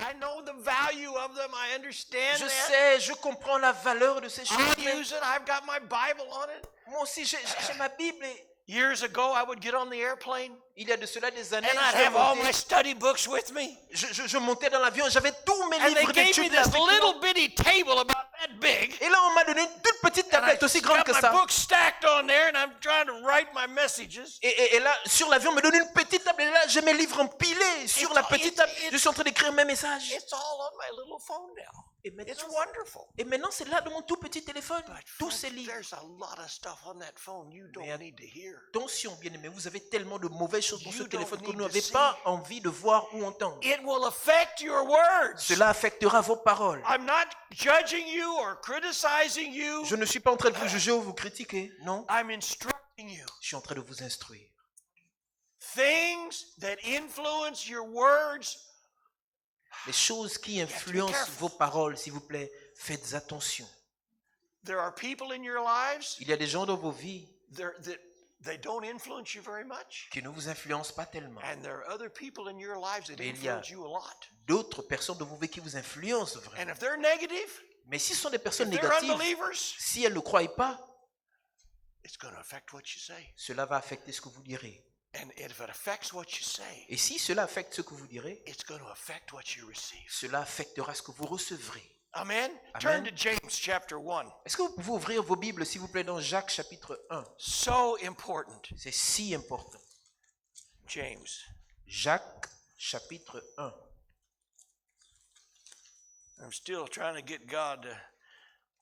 Speaker 2: I know the value of them. I understand
Speaker 1: Je
Speaker 2: that.
Speaker 1: sais, je comprends la valeur de ces choses.
Speaker 2: I
Speaker 1: mais
Speaker 2: use it. I've got my Bible on it.
Speaker 1: moi aussi, j'ai ma Bible. Et
Speaker 2: Years ago, I would get on the airplane
Speaker 1: il y a de cela des années,
Speaker 2: and I'd have all my study books with me.
Speaker 1: je montais dans l'avion et j'avais tous mes
Speaker 2: And they
Speaker 1: livres
Speaker 2: gave me
Speaker 1: d'études
Speaker 2: this
Speaker 1: avec moi.
Speaker 2: little bitty table about that big.
Speaker 1: Et là, on m'a donné une toute petite
Speaker 2: And I
Speaker 1: tablette aussi grande
Speaker 2: got
Speaker 1: que
Speaker 2: my
Speaker 1: ça.
Speaker 2: books stacked on there, and I'm trying to write my messages.
Speaker 1: Et là, sur l'avion, on me donne une petite table. Et là, j'ai mes livres empilés sur la petite table. Je suis en train d'écrire mes messages.
Speaker 2: It's all on my little phone now.
Speaker 1: Et
Speaker 2: It's
Speaker 1: maintenant,
Speaker 2: wonderful.
Speaker 1: c'est là dans mon tout petit téléphone.
Speaker 2: But
Speaker 1: Tous
Speaker 2: friends,
Speaker 1: ces livres.
Speaker 2: there's a lot of stuff on that phone you don't need to hear.
Speaker 1: Attention, bien-aimés, vous avez tellement de mauvaises choses dans ce
Speaker 2: You
Speaker 1: téléphone
Speaker 2: don't
Speaker 1: que vous
Speaker 2: need
Speaker 1: n'avez
Speaker 2: to
Speaker 1: pas
Speaker 2: see.
Speaker 1: envie de voir ou entendre.
Speaker 2: It will affect your words.
Speaker 1: Cela affectera vos paroles.
Speaker 2: I'm not judging you or criticizing you.
Speaker 1: Je ne suis pas en train de vous juger ou vous critiquer. Non,
Speaker 2: I'm instructing you.
Speaker 1: je suis en train de vous instruire.
Speaker 2: Things that influence your words,
Speaker 1: Les choses qui influencent
Speaker 2: careful.
Speaker 1: vos paroles, s'il vous plaît, faites attention.
Speaker 2: there are people in your lives
Speaker 1: Il y a des gens dans vos vies
Speaker 2: that they don't influence you very much.
Speaker 1: qui ne vous influencent pas tellement.
Speaker 2: And there are other people in your lives that
Speaker 1: Mais il y a-
Speaker 2: influence you a lot.
Speaker 1: D'autres personnes dans vos vies qui vous influencent vraiment.
Speaker 2: And if they're negative,
Speaker 1: Mais si ce sont des personnes
Speaker 2: if they're
Speaker 1: négatives,
Speaker 2: unbelievers,
Speaker 1: si elles ne croient pas,
Speaker 2: it's going to affect what you say.
Speaker 1: cela va affecter ce que vous direz.
Speaker 2: And if it affects what you say,
Speaker 1: Et si cela affecte ce que vous direz,
Speaker 2: it's going to affect what you receive.
Speaker 1: cela affectera ce que vous recevrez.
Speaker 2: Amen.
Speaker 1: Amen.
Speaker 2: Turn to James chapter 1.
Speaker 1: Est-ce que vous pouvez ouvrir vos Bibles, s'il vous plaît, dans Jacques chapitre 1?
Speaker 2: So important.
Speaker 1: C'est si important.
Speaker 2: James.
Speaker 1: Jacques chapitre 1.
Speaker 2: I'm still trying to get God to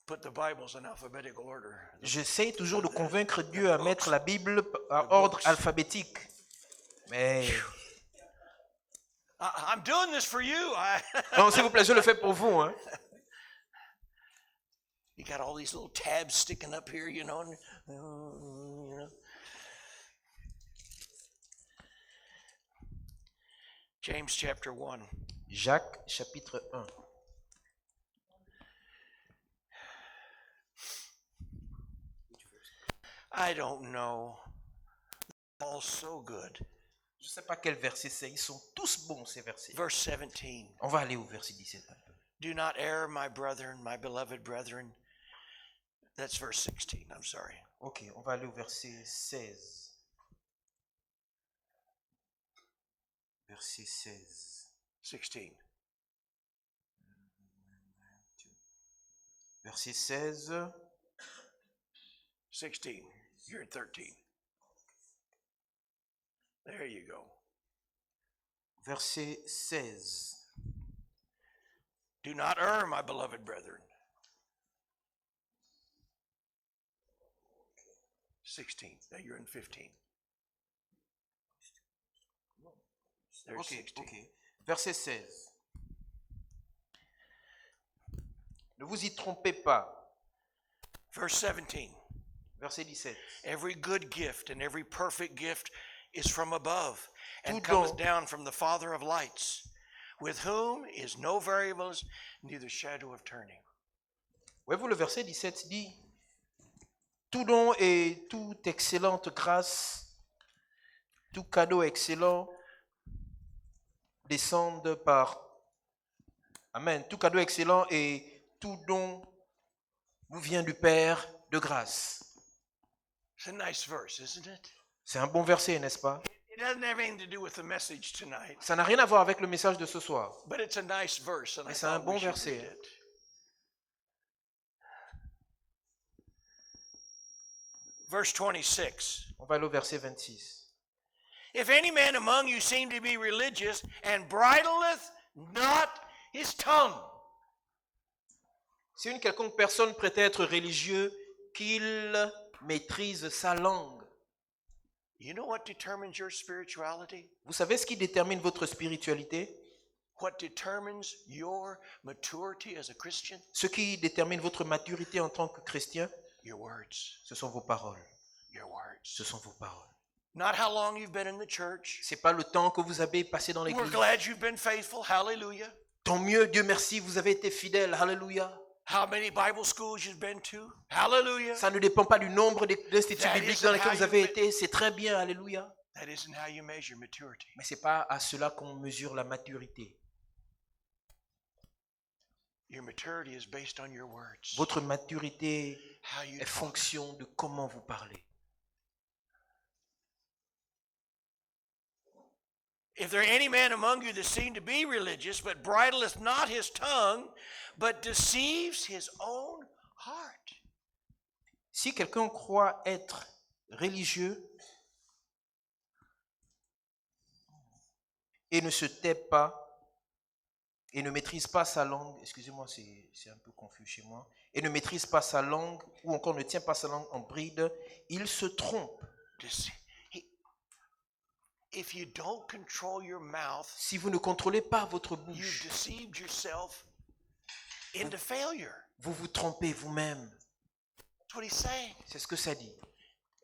Speaker 2: put the Bibles in alphabetical order.
Speaker 1: J'essaie toujours de convaincre Dieu à mettre la Bible à ordre alphabétique. Mais
Speaker 2: I'm doing this for you.
Speaker 1: non, s'il vous plaît, je le fais pour vous. Hein.
Speaker 2: You got all these little tabs sticking up here, you know. James chapter 1.
Speaker 1: Jacques chapitre 1.
Speaker 2: I don't know. They're all so good.
Speaker 1: Je ne sais pas quel verset c'est, ils sont tous bons ces versets.
Speaker 2: Verse 17.
Speaker 1: On va aller au verset 17 un peu.
Speaker 2: Do not err, my brethren, my beloved brethren. That's verse 16. I'm sorry.
Speaker 1: Ok, on va aller au verset 16. Verset 16.
Speaker 2: 16.
Speaker 1: Verset 16.
Speaker 2: 16. You're at 13. There you go.
Speaker 1: Verset 16.
Speaker 2: Do not err, my beloved brethren. 16. Now you're in 15. There's
Speaker 1: Ok,
Speaker 2: 16.
Speaker 1: ok. Verset 16. Ne vous y trompez pas.
Speaker 2: Verse 17.
Speaker 1: Verset 17.
Speaker 2: Every good gift and every perfect gift is from above and
Speaker 1: Tout
Speaker 2: cometh
Speaker 1: don-
Speaker 2: down from the Father of lights, with whom is no variableness, neither shadow of turning.
Speaker 1: Voyez-vous, le verset 17 dit tout don et toute excellente grâce, tout cadeau excellent descendent par... Amen. Tout cadeau excellent et tout don vous vient du Père de grâce.
Speaker 2: It's a nice verse, isn't it?
Speaker 1: C'est un bon verset, n'est-ce pas?
Speaker 2: It doesn't have anything to do with the message tonight,
Speaker 1: Ça n'a rien à voir avec le message de ce soir.
Speaker 2: but it's a nice verse, and I
Speaker 1: Mais c'est un
Speaker 2: thought we
Speaker 1: bon
Speaker 2: should
Speaker 1: verset.
Speaker 2: read it. Verse 26.
Speaker 1: On va aller au verset 26.
Speaker 2: If any man among you seem to be religious and bridleth not his tongue,
Speaker 1: Si une quelconque personne prétend être religieux, qu'il maîtrise sa langue.
Speaker 2: you know what determines your spirituality?
Speaker 1: Vous savez ce qui détermine votre spiritualité?
Speaker 2: What determines your maturity as a Christian?
Speaker 1: Ce qui détermine votre maturité en tant que chrétien,
Speaker 2: Your words.
Speaker 1: ce sont vos paroles.
Speaker 2: Your words.
Speaker 1: Ce sont vos paroles.
Speaker 2: Not how long you've been in the church.
Speaker 1: C'est pas le temps que vous avez passé dans
Speaker 2: We're
Speaker 1: l'église.
Speaker 2: glad you've been faithful. Hallelujah.
Speaker 1: Tant mieux, Dieu merci, vous avez été fidèle. Alléluia.
Speaker 2: How many Bible schools you've been to? Hallelujah.
Speaker 1: Ça ne dépend pas du nombre d'instituts
Speaker 2: That
Speaker 1: bibliques
Speaker 2: isn't
Speaker 1: dans lesquels
Speaker 2: how
Speaker 1: vous avez
Speaker 2: you
Speaker 1: été. C'est très bien, alléluia.
Speaker 2: That isn't how you measure maturity.
Speaker 1: Mais ce n'est pas à cela qu'on mesure la maturité.
Speaker 2: Your maturity is based on your words.
Speaker 1: Votre maturité
Speaker 2: How you
Speaker 1: est
Speaker 2: talk.
Speaker 1: fonction de comment vous parlez.
Speaker 2: If there any man among you that seem to be religious, but bridleth not his tongue, but deceives his own heart.
Speaker 1: Si quelqu'un croit être religieux et ne se tait pas et ne maîtrise pas sa langue, excusez-moi, c'est un peu confus chez moi, et ne maîtrise pas sa langue ou encore ne tient pas sa langue en bride, il se trompe.
Speaker 2: If you don't control your mouth,
Speaker 1: Si vous ne contrôlez pas votre
Speaker 2: you've
Speaker 1: bouche,
Speaker 2: deceived yourself into failure.
Speaker 1: vous vous trompez vous-même.
Speaker 2: That's what he's saying.
Speaker 1: C'est ce que ça dit.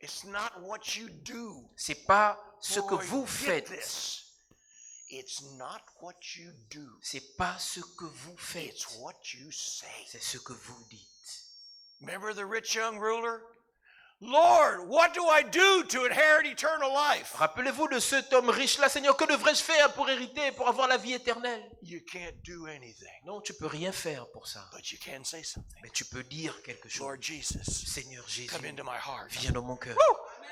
Speaker 2: It's not what you do.
Speaker 1: C'est pas ce que
Speaker 2: Boy,
Speaker 1: vous
Speaker 2: get
Speaker 1: faites.
Speaker 2: this. It's not what you do.
Speaker 1: C'est pas ce que vous faites.
Speaker 2: It's what you say.
Speaker 1: C'est ce que vous dites.
Speaker 2: Remember the rich young ruler? Lord, what do I do to inherit eternal life?
Speaker 1: Rappelez-vous de cet homme riche-là, Seigneur, que devrais-je faire pour hériter, pour avoir la vie éternelle?
Speaker 2: You can't do anything,
Speaker 1: Non, tu peux rien faire pour ça.
Speaker 2: but you can say something.
Speaker 1: Mais tu peux dire quelque chose.
Speaker 2: Lord Jesus,
Speaker 1: Seigneur Jésus,
Speaker 2: come into my heart.
Speaker 1: viens dans mon cœur.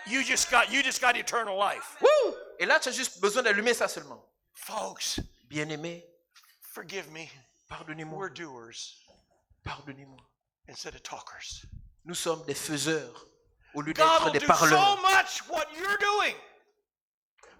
Speaker 2: You just got eternal life.
Speaker 1: Wouh! Et là, tu as juste besoin d'allumer ça seulement.
Speaker 2: Folks,
Speaker 1: Bien-aimé,
Speaker 2: forgive me.
Speaker 1: pardonnez-moi,
Speaker 2: We're doers
Speaker 1: pardonnez-moi.
Speaker 2: instead of talkers.
Speaker 1: Nous sommes des faiseurs au lieu
Speaker 2: God
Speaker 1: d'être
Speaker 2: will
Speaker 1: des
Speaker 2: do so
Speaker 1: parleurs.
Speaker 2: much what you're doing.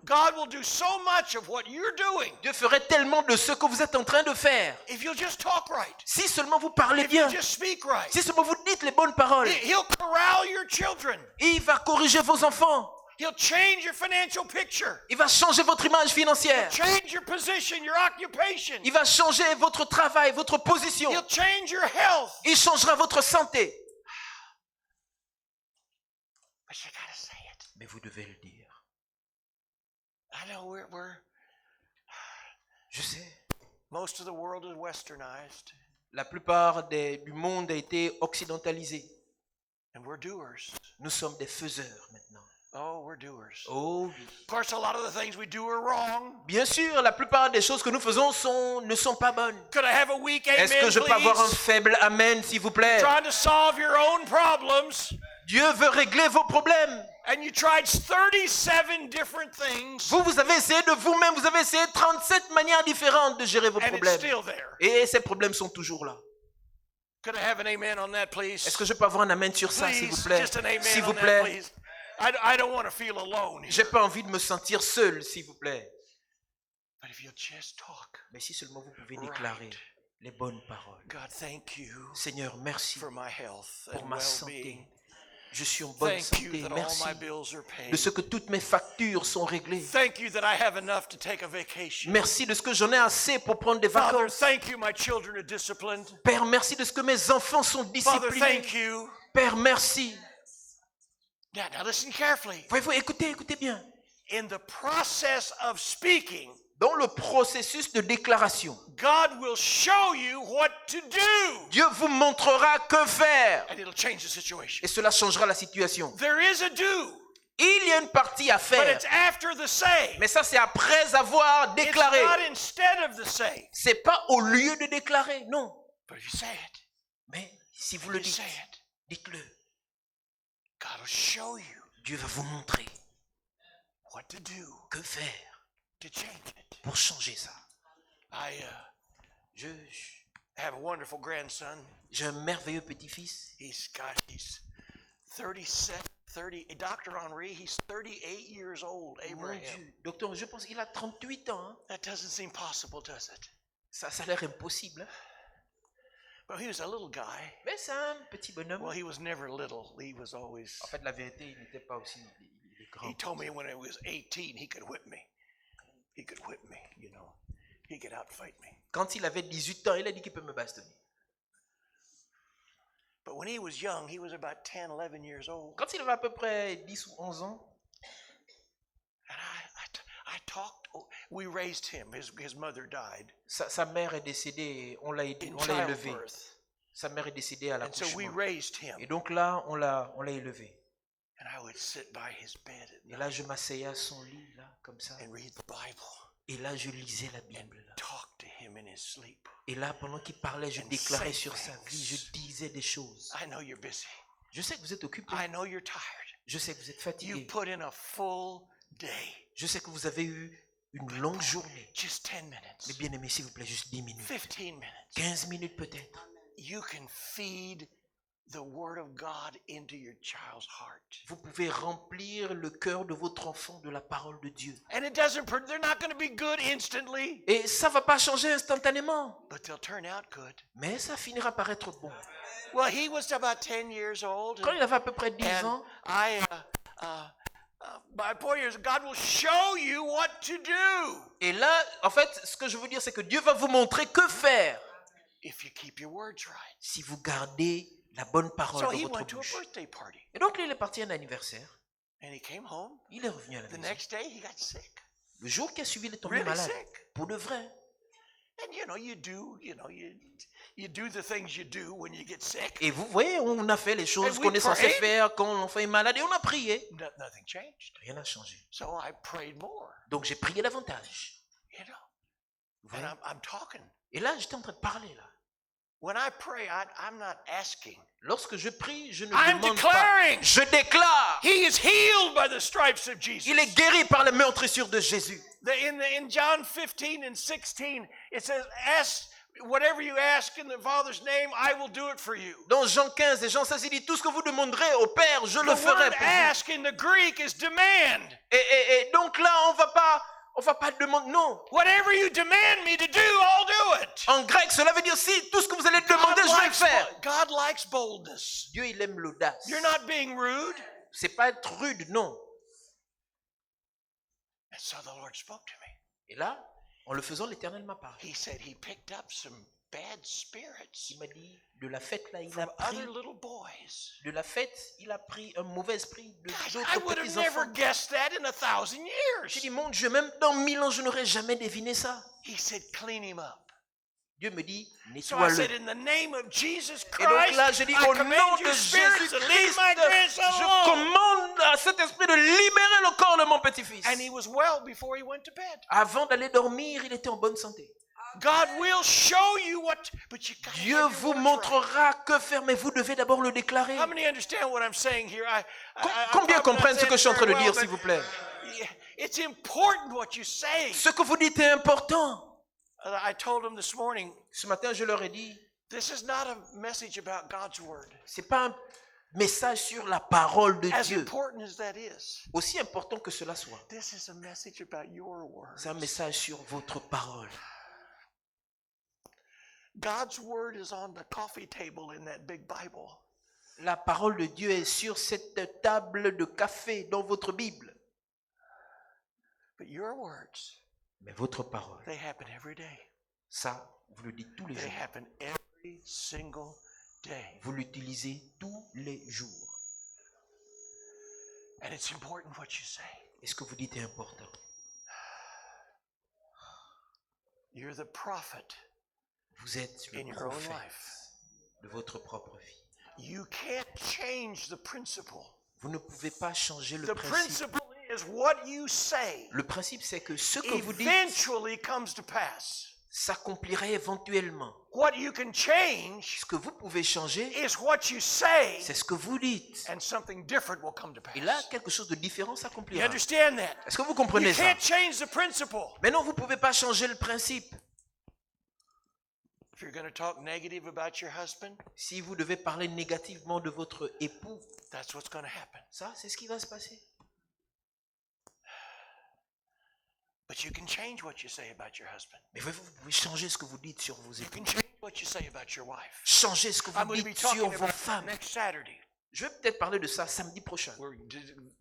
Speaker 2: God will do so much of what you're doing
Speaker 1: Dieu ferait tellement de ce que vous êtes en train de faire.
Speaker 2: if you'll just talk right.
Speaker 1: Si seulement vous parlez
Speaker 2: If you
Speaker 1: bien,
Speaker 2: just speak right.
Speaker 1: si seulement vous dites les bonnes paroles,
Speaker 2: He'll corral your children.
Speaker 1: il va corriger vos enfants.
Speaker 2: He'll change your financial picture.
Speaker 1: Il va changer votre image financière.
Speaker 2: Change your position, your occupation.
Speaker 1: Il va changer votre travail, votre position.
Speaker 2: He'll change your health.
Speaker 1: Il changera votre santé.
Speaker 2: But you gotta say it.
Speaker 1: Mais vous devez le dire.
Speaker 2: I know we're
Speaker 1: Je sais.
Speaker 2: Most of the world is westernized,
Speaker 1: La plupart du monde a été occidentalisé.
Speaker 2: and we're doers.
Speaker 1: Nous sommes des faiseurs maintenant.
Speaker 2: Oh, we're doers.
Speaker 1: Oh oui.
Speaker 2: Of course, a lot of the things we do are wrong.
Speaker 1: Bien sûr, la plupart des choses que nous faisons ne sont pas bonnes.
Speaker 2: Could I have a weak amen,
Speaker 1: Est-ce que je peux avoir un
Speaker 2: please?
Speaker 1: faible amen, s'il vous plaît?
Speaker 2: Trying to solve your own problems,
Speaker 1: Dieu veut régler vos problèmes.
Speaker 2: and you tried 37 different things,
Speaker 1: Vous avez essayé de vous-même, vous avez essayé 37 manières différentes de gérer vos
Speaker 2: and it's
Speaker 1: problèmes.
Speaker 2: still there.
Speaker 1: Et ces problèmes sont toujours là.
Speaker 2: Could I have an amen on that, please?
Speaker 1: Est-ce que je peux avoir un amen sur ça, s'il
Speaker 2: Please,
Speaker 1: vous plaît?
Speaker 2: just an amen
Speaker 1: S'il
Speaker 2: on
Speaker 1: vous
Speaker 2: that,
Speaker 1: plaît.
Speaker 2: please. I don't want to feel alone
Speaker 1: J'ai
Speaker 2: here.
Speaker 1: pas envie de me sentir seul, s'il vous plaît.
Speaker 2: But if you'll just talk,
Speaker 1: Mais si seulement vous pouvez déclarer les bonnes paroles.
Speaker 2: God, thank you
Speaker 1: Seigneur, merci
Speaker 2: for my health
Speaker 1: pour
Speaker 2: and
Speaker 1: ma santé.
Speaker 2: well-being.
Speaker 1: Je suis en bonne
Speaker 2: Thank you
Speaker 1: santé.
Speaker 2: that all
Speaker 1: Merci
Speaker 2: my bills are paid.
Speaker 1: de ce que toutes mes factures sont réglées.
Speaker 2: Thank you that I have enough to take a vacation.
Speaker 1: Merci de ce que j'en ai assez pour prendre des
Speaker 2: Father,
Speaker 1: vacances.
Speaker 2: thank you my children are disciplined.
Speaker 1: Père, merci de ce que mes enfants sont
Speaker 2: Father,
Speaker 1: disciplinés.
Speaker 2: thank you.
Speaker 1: Père, merci.
Speaker 2: Now listen carefully.
Speaker 1: Voyez-vous, écoutez bien.
Speaker 2: In the process of speaking,
Speaker 1: Dans le processus de déclaration,
Speaker 2: God will show you what to do,
Speaker 1: Dieu vous montrera que faire.
Speaker 2: and it'll change the situation.
Speaker 1: Et cela changera la situation.
Speaker 2: There is a do,
Speaker 1: Il y a une partie à
Speaker 2: but
Speaker 1: faire.
Speaker 2: it's after the say.
Speaker 1: Mais ça, c'est après avoir
Speaker 2: It's
Speaker 1: déclaré.
Speaker 2: not instead of the say.
Speaker 1: C'est pas au lieu de déclarer, non.
Speaker 2: But if you say it,
Speaker 1: Mais si vous le
Speaker 2: you
Speaker 1: dites,
Speaker 2: say it,
Speaker 1: dites-le.
Speaker 2: God will show you
Speaker 1: Dieu va vous montrer
Speaker 2: what to do
Speaker 1: que faire
Speaker 2: to change it.
Speaker 1: pour changer ça.
Speaker 2: I have a wonderful grandson.
Speaker 1: J'ai un merveilleux petit-fils.
Speaker 2: He's 37, 30. Dr. Henri, he's 38 years old.
Speaker 1: Mon
Speaker 2: Abraham.
Speaker 1: Dieu, docteur, je pense qu'il a 38 ans. Hein.
Speaker 2: That doesn't seem possible, does it?
Speaker 1: Ça a l'air impossible. Hein.
Speaker 2: But he was a little guy.
Speaker 1: Mais c'est un petit bonhomme.
Speaker 2: Well, he was never little. He was always.
Speaker 1: En fait, la vérité, il n'était pas aussi il est grand.
Speaker 2: He told me when I was 18, he could whip me. He could whip me, you know. He could outfight me.
Speaker 1: Quand il avait 18 ans, il a dit qu'il peut me bastonner.
Speaker 2: But when he was young, he was about 10, 11 years old.
Speaker 1: Quand il avait à peu près 10 ou 11 ans,
Speaker 2: And I talked. We raised him. His mother died
Speaker 1: sa mère est décédée, on l'a élevé.
Speaker 2: childbirth.
Speaker 1: Sa mère est décédée à
Speaker 2: And so we
Speaker 1: l'accouchement.
Speaker 2: raised him.
Speaker 1: Et donc là, on l'a élevé.
Speaker 2: And I would sit by his bed
Speaker 1: Et là, je m'asseyais à son lit, là, comme ça.
Speaker 2: and read the Bible.
Speaker 1: Et là, je lisais la Bible. Là.
Speaker 2: Talk to him in his sleep.
Speaker 1: Et là, pendant qu'il parlait, je déclarais sur sa vie, je disais des choses.
Speaker 2: I know you're busy.
Speaker 1: Je sais que vous êtes occupé.
Speaker 2: I know you're tired.
Speaker 1: Je sais que vous êtes
Speaker 2: You
Speaker 1: fatigué.
Speaker 2: put in a full day.
Speaker 1: Je sais que vous avez eu une longue journée.
Speaker 2: Just 10
Speaker 1: Mais
Speaker 2: minutes.
Speaker 1: bien aimé, s'il vous plaît, juste 10 minutes.
Speaker 2: 15 minutes.
Speaker 1: 15 minutes peut-être.
Speaker 2: You can feed the word of God into your child's heart.
Speaker 1: Vous pouvez remplir le cœur de votre enfant de la parole de Dieu.
Speaker 2: And they're not going to be good instantly,
Speaker 1: Et ça ne va pas changer instantanément.
Speaker 2: but they'll turn out good.
Speaker 1: Mais ça finira par être bon.
Speaker 2: Well, he was about 10 years old.
Speaker 1: Quand il avait à peu près 10
Speaker 2: And
Speaker 1: ans,
Speaker 2: by 4 years, God will show you what to do
Speaker 1: et là, en fait, ce que je veux dire, c'est que Dieu va vous montrer que faire
Speaker 2: if you keep your words right.
Speaker 1: si vous gardez la bonne parole
Speaker 2: So
Speaker 1: de
Speaker 2: he
Speaker 1: votre
Speaker 2: went to a
Speaker 1: bouche.
Speaker 2: birthday party,
Speaker 1: Et donc, il est parti à un anniversaire.
Speaker 2: and he came home.
Speaker 1: Il est revenu à la
Speaker 2: The
Speaker 1: maison.
Speaker 2: next day, he got sick.
Speaker 1: Le jour qui a suivi, il est tombé
Speaker 2: Really
Speaker 1: malade.
Speaker 2: sick.
Speaker 1: Pour de vrai.
Speaker 2: And you do the things you do when you get sick.
Speaker 1: Et vous voyez, on a fait les choses
Speaker 2: And
Speaker 1: qu'on
Speaker 2: we
Speaker 1: est censé
Speaker 2: prayed.
Speaker 1: faire quand l'enfant est malade et on a prié.
Speaker 2: Nothing changed.
Speaker 1: Rien n'a changé.
Speaker 2: So I prayed more,
Speaker 1: Donc j'ai prié davantage.
Speaker 2: you know.
Speaker 1: Vous
Speaker 2: And
Speaker 1: voyez?
Speaker 2: I'm talking.
Speaker 1: Et là, j'étais en train de parler. Là.
Speaker 2: When I pray, I'm not asking.
Speaker 1: Lorsque je prie, je ne
Speaker 2: I'm
Speaker 1: demande pas.
Speaker 2: declaring.
Speaker 1: Je déclare.
Speaker 2: He is healed by the stripes of Jesus.
Speaker 1: Il est guéri par les meurtrissures de Jésus.
Speaker 2: In John 15 and 16, it says, "Ask whatever you ask in the Father's name, I will do it for you."
Speaker 1: Dans Jean 15 et Jean 16, il dit tout ce que vous demanderez au Père, je le
Speaker 2: The
Speaker 1: ferai
Speaker 2: word
Speaker 1: pour vous.
Speaker 2: ask in the Greek is demand.
Speaker 1: Et donc là, on va pas demander. Non.
Speaker 2: Whatever you demand me to do, I'll do it.
Speaker 1: En grec, cela veut dire si tout ce que vous allez demander, je vais le faire.
Speaker 2: God likes boldness.
Speaker 1: Dieu, il aime l'audace.
Speaker 2: You're not being rude.
Speaker 1: C'est pas être rude, non.
Speaker 2: And so the Lord spoke to me.
Speaker 1: Et là, en le faisant, l'Éternel m'a parlé.
Speaker 2: He said he picked up some bad spirits
Speaker 1: Il m'a dit, de la fête là, il a
Speaker 2: from
Speaker 1: pris,
Speaker 2: other little boys.
Speaker 1: de la fête, il a pris un mauvais esprit de
Speaker 2: Gosh, I
Speaker 1: d'autres
Speaker 2: would have
Speaker 1: petits
Speaker 2: never
Speaker 1: enfants.
Speaker 2: guessed that in 1,000
Speaker 1: J'ai dit,
Speaker 2: years.
Speaker 1: mon Dieu, même dans 1000 ans, je n'aurais jamais deviné ça.
Speaker 2: He said, clean him up.
Speaker 1: Dieu me dit,
Speaker 2: So I said,
Speaker 1: nettoie-le.
Speaker 2: in the name of Jesus
Speaker 1: Et donc
Speaker 2: Christ,
Speaker 1: là, je dis,
Speaker 2: I
Speaker 1: au nom
Speaker 2: command
Speaker 1: de
Speaker 2: you spirits to leave
Speaker 1: Jésus-Christ,
Speaker 2: my grandson
Speaker 1: je
Speaker 2: alone.
Speaker 1: commande à cet esprit de libérer le corps de mon petit-fils.
Speaker 2: And he was well before he went to bed.
Speaker 1: Avant d'aller dormir, il était en bonne santé.
Speaker 2: God will show you what, but you gotta
Speaker 1: Dieu
Speaker 2: have your
Speaker 1: vous
Speaker 2: words right.
Speaker 1: montrera que faire, mais vous devez d'abord le déclarer.
Speaker 2: How many understand what I'm saying here?
Speaker 1: Combien comprennent ce que je suis en train de dire, s'il
Speaker 2: but
Speaker 1: vous plaît?
Speaker 2: it's important what you say.
Speaker 1: Ce que vous dites est important.
Speaker 2: I told him this morning,
Speaker 1: Ce matin, je leur ai dit,
Speaker 2: this is not a message about God's word.
Speaker 1: c'est pas un message sur la parole de
Speaker 2: As
Speaker 1: Dieu,
Speaker 2: important as that is,
Speaker 1: aussi important que cela soit.
Speaker 2: this is a message about your word.
Speaker 1: C'est un message sur votre parole.
Speaker 2: God's word is on the coffee table in that big Bible.
Speaker 1: La parole de Dieu est sur cette table de café dans votre Bible.
Speaker 2: But your words,
Speaker 1: Mais votre parole,
Speaker 2: they happen every day.
Speaker 1: ça, vous le dites tous les
Speaker 2: They
Speaker 1: jours.
Speaker 2: happen every single day.
Speaker 1: Vous l'utilisez tous les jours.
Speaker 2: And it's important what you say.
Speaker 1: Et ce que vous dites est important.
Speaker 2: You're the prophet
Speaker 1: Vous êtes
Speaker 2: in
Speaker 1: le
Speaker 2: your own
Speaker 1: prophète
Speaker 2: life.
Speaker 1: de votre propre vie.
Speaker 2: You can't change the principle.
Speaker 1: Vous ne pouvez pas changer le
Speaker 2: The
Speaker 1: principe.
Speaker 2: principle is what you say
Speaker 1: Le principe, c'est que ce que vous dites
Speaker 2: eventually comes to pass.
Speaker 1: s'accomplirait éventuellement.
Speaker 2: What you can change
Speaker 1: Ce que vous pouvez changer,
Speaker 2: is what you say,
Speaker 1: c'est ce que vous dites.
Speaker 2: and something different will come to pass.
Speaker 1: Et là, quelque chose de différent
Speaker 2: You
Speaker 1: s'accomplira.
Speaker 2: understand that?
Speaker 1: Est-ce que vous
Speaker 2: You
Speaker 1: comprenez ça?
Speaker 2: can't change the principle.
Speaker 1: Mais non, vous ne pouvez pas changer le principe.
Speaker 2: If you're going to talk negative about your husband,
Speaker 1: Si vous devez parler négativement de votre époux,
Speaker 2: that's what's going to happen.
Speaker 1: ça, c'est ce qui va se passer.
Speaker 2: But you can change what you say about your husband.
Speaker 1: Mais vous pouvez changer ce que vous dites sur vos
Speaker 2: You
Speaker 1: époux.
Speaker 2: can change what you say about your wife.
Speaker 1: Changez ce que
Speaker 2: I'm
Speaker 1: vous
Speaker 2: going to be
Speaker 1: dites sur
Speaker 2: talking
Speaker 1: vos
Speaker 2: about
Speaker 1: femmes.
Speaker 2: next Saturday.
Speaker 1: Je vais peut-être parler de ça samedi prochain.
Speaker 2: We're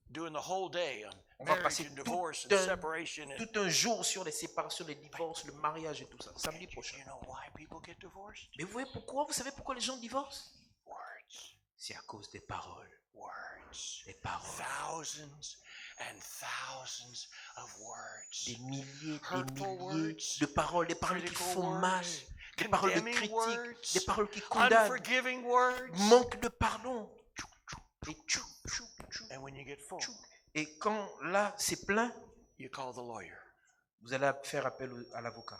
Speaker 2: doing the whole day on
Speaker 1: On va
Speaker 2: marriage
Speaker 1: passer
Speaker 2: and divorce and
Speaker 1: tout
Speaker 2: separation. And
Speaker 1: un jour sur les séparations, les divorces, le mariage et tout ça. Samedi prochain.
Speaker 2: you know why people get divorced?
Speaker 1: Mais vous voyez pourquoi? Vous savez pourquoi les gens divorcent?
Speaker 2: Words.
Speaker 1: C'est à cause des paroles.
Speaker 2: Words.
Speaker 1: Des paroles.
Speaker 2: Thousands and thousands of words.
Speaker 1: Des milliers
Speaker 2: Hurtful words,
Speaker 1: de paroles. Des paroles qui
Speaker 2: critical
Speaker 1: font mal.
Speaker 2: words,
Speaker 1: Des paroles de
Speaker 2: condemning
Speaker 1: critique.
Speaker 2: words,
Speaker 1: Des paroles qui condamnent.
Speaker 2: unforgiving words.
Speaker 1: Manque de pardon. Et tchou, tchou, tchou,
Speaker 2: And when you get full,
Speaker 1: tchou. Et quand là, c'est plein,
Speaker 2: you call the lawyer.
Speaker 1: vous allez faire appel à l'avocat.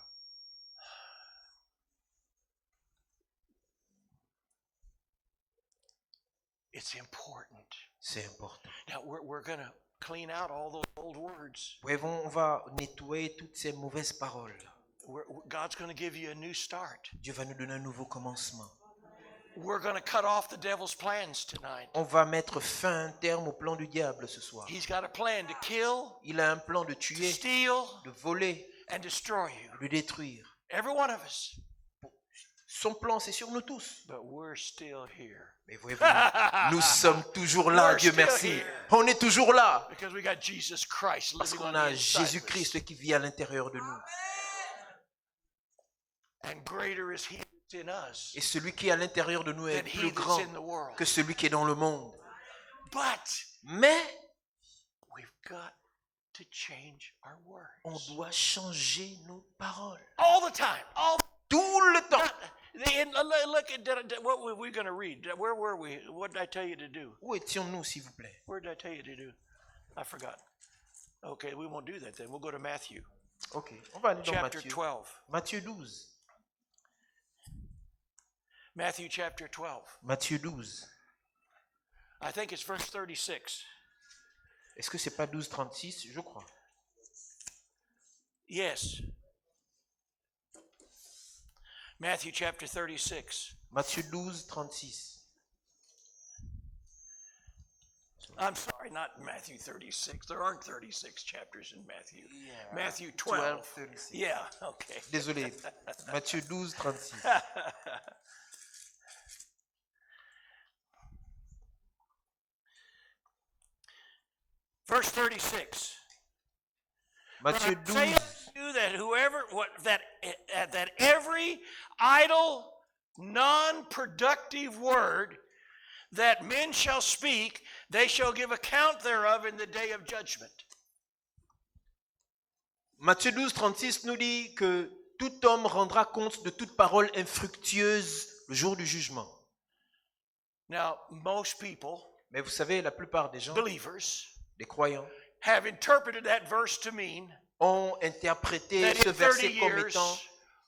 Speaker 2: It's important.
Speaker 1: C'est important.
Speaker 2: Now we're going to clean out all those old words.
Speaker 1: Oui, on va nettoyer toutes ces mauvaises paroles.
Speaker 2: God's going to give you a new start.
Speaker 1: Dieu va nous donner un nouveau commencement.
Speaker 2: We're going to cut off the devil's plans tonight.
Speaker 1: On va mettre fin, un terme au plan du diable ce soir.
Speaker 2: He's got a plan to kill,
Speaker 1: Il a un plan de
Speaker 2: to
Speaker 1: tuer,
Speaker 2: steal,
Speaker 1: de voler,
Speaker 2: and destroy you.
Speaker 1: de détruire.
Speaker 2: Every one of us.
Speaker 1: Son plan, c'est sur nous tous.
Speaker 2: But we're still here.
Speaker 1: Mais voyez-vous, nous sommes toujours là,
Speaker 2: We're
Speaker 1: Dieu
Speaker 2: still
Speaker 1: merci.
Speaker 2: here.
Speaker 1: On est toujours là.
Speaker 2: Because we got Jesus Christ
Speaker 1: Parce
Speaker 2: living on
Speaker 1: qu'on
Speaker 2: the
Speaker 1: a
Speaker 2: inside of us.
Speaker 1: Jésus-Christ qui vit à l'intérieur de nous.
Speaker 2: And greater is he that's in us
Speaker 1: Et celui qui est à l'intérieur de nous est
Speaker 2: than he
Speaker 1: plus
Speaker 2: that's
Speaker 1: grand
Speaker 2: in the world.
Speaker 1: que celui qui est dans le monde.
Speaker 2: But
Speaker 1: Mais
Speaker 2: we've got to change our
Speaker 1: on
Speaker 2: words.
Speaker 1: doit changer nos paroles.
Speaker 2: All the time.
Speaker 1: Tout le temps.
Speaker 2: Look at what were we going to read? Where were we? What did I tell you to do?
Speaker 1: Où étions-nous, s'il vous plaît?
Speaker 2: Where did I tell you to do? I forgot. Okay, we won't do that then. We'll go to Matthew,
Speaker 1: Ok, on va aller dans
Speaker 2: chapter
Speaker 1: Matthieu.
Speaker 2: 12.
Speaker 1: Matthieu 12.
Speaker 2: Matthew chapter 12.
Speaker 1: Matthieu 12.
Speaker 2: I think it's verse 36.
Speaker 1: Est-ce que c'est pas 12, 36? Je crois.
Speaker 2: Yes. Matthew chapter 36.
Speaker 1: Matthieu 12, 36.
Speaker 2: I'm sorry, not Matthew 36. There aren't 36 chapters in Matthew. Matthew 12.
Speaker 1: 36.
Speaker 2: Yeah, okay.
Speaker 1: Désolé. Matthieu 12, 36.
Speaker 2: Verse 36.
Speaker 1: Matthieu
Speaker 2: But I say
Speaker 1: 12.
Speaker 2: unto you you that that every idle, non-productive word that men shall speak, they shall give account thereof in the day of judgment.
Speaker 1: Matthieu 12, 36 nous dit que tout homme rendra compte de toute parole infructueuse le jour du jugement.
Speaker 2: Now, most people,
Speaker 1: Mais vous savez, la plupart des gens,
Speaker 2: believers,
Speaker 1: les croyants,
Speaker 2: have interpreted that verse to mean
Speaker 1: ont interprété
Speaker 2: that
Speaker 1: ce
Speaker 2: in 30
Speaker 1: verset comme
Speaker 2: years
Speaker 1: étant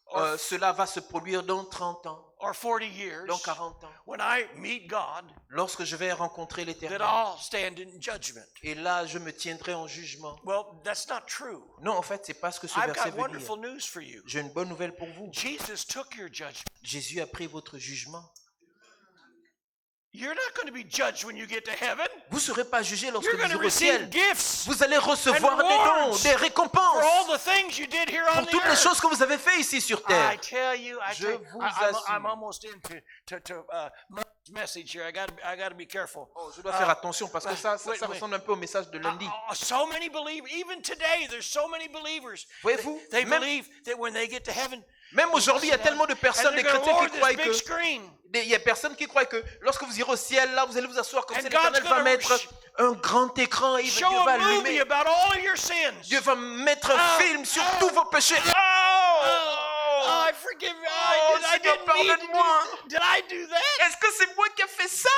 Speaker 2: or,
Speaker 1: cela va se produire dans 30 ans,
Speaker 2: or 40 years,
Speaker 1: dans 40 ans,
Speaker 2: when I meet God,
Speaker 1: lorsque je vais rencontrer
Speaker 2: that
Speaker 1: l'Éternel.
Speaker 2: I'll stand in judgment.
Speaker 1: Et là, je me tiendrai en jugement.
Speaker 2: Well, that's not true.
Speaker 1: Non, en fait, c'est pas ce que ce
Speaker 2: I've
Speaker 1: verset
Speaker 2: got
Speaker 1: veut
Speaker 2: wonderful
Speaker 1: dire.
Speaker 2: news for you.
Speaker 1: J'ai une bonne nouvelle pour vous.
Speaker 2: Jesus took your judgment.
Speaker 1: Jésus a pris votre jugement.
Speaker 2: You're not going to be judged when you get to heaven.
Speaker 1: Vous ne serez pas jugé lorsque
Speaker 2: You're
Speaker 1: vous
Speaker 2: going to
Speaker 1: irez au ciel.
Speaker 2: receive gifts
Speaker 1: Vous allez recevoir
Speaker 2: and
Speaker 1: des dons,
Speaker 2: rewards
Speaker 1: des
Speaker 2: for
Speaker 1: récompenses
Speaker 2: all the things you did here on
Speaker 1: pour
Speaker 2: the
Speaker 1: toutes les
Speaker 2: earth.
Speaker 1: choses que vous avez fait ici sur
Speaker 2: I
Speaker 1: terre.
Speaker 2: tell you,
Speaker 1: Je vous
Speaker 2: I'm
Speaker 1: assure.
Speaker 2: almost into Monday's message here. I got to be careful.
Speaker 1: Oh, je dois faire attention parce que ça
Speaker 2: wait.
Speaker 1: ressemble un peu au message de lundi.
Speaker 2: So many believers, even today, there's so many believers.
Speaker 1: Voyez-vous,
Speaker 2: They
Speaker 1: même-
Speaker 2: believe that when they get to heaven,
Speaker 1: Même aujourd'hui, il y a tellement de personnes,
Speaker 2: and
Speaker 1: des
Speaker 2: they're going to
Speaker 1: chrétiens qui
Speaker 2: lower
Speaker 1: croient
Speaker 2: this big
Speaker 1: que...
Speaker 2: screen.
Speaker 1: Il y a personnes qui croient que lorsque vous irez au ciel, là, vous allez vous asseoir comme
Speaker 2: And
Speaker 1: ça,
Speaker 2: God's
Speaker 1: l'Éternel va
Speaker 2: gonna
Speaker 1: mettre un grand écran et
Speaker 2: Show
Speaker 1: Dieu
Speaker 2: a
Speaker 1: va
Speaker 2: movie
Speaker 1: allumer.
Speaker 2: about all of your sins.
Speaker 1: Dieu va mettre un
Speaker 2: Oh,
Speaker 1: film sur
Speaker 2: oh,
Speaker 1: tous vos péchés.
Speaker 2: Oh,
Speaker 1: Oh!
Speaker 2: I forgive you.
Speaker 1: Oh,
Speaker 2: I
Speaker 1: Seigneur,
Speaker 2: didn't mean to
Speaker 1: pardonne-moi.
Speaker 2: Did I do that?
Speaker 1: Est-ce que c'est moi qui ai fait ça?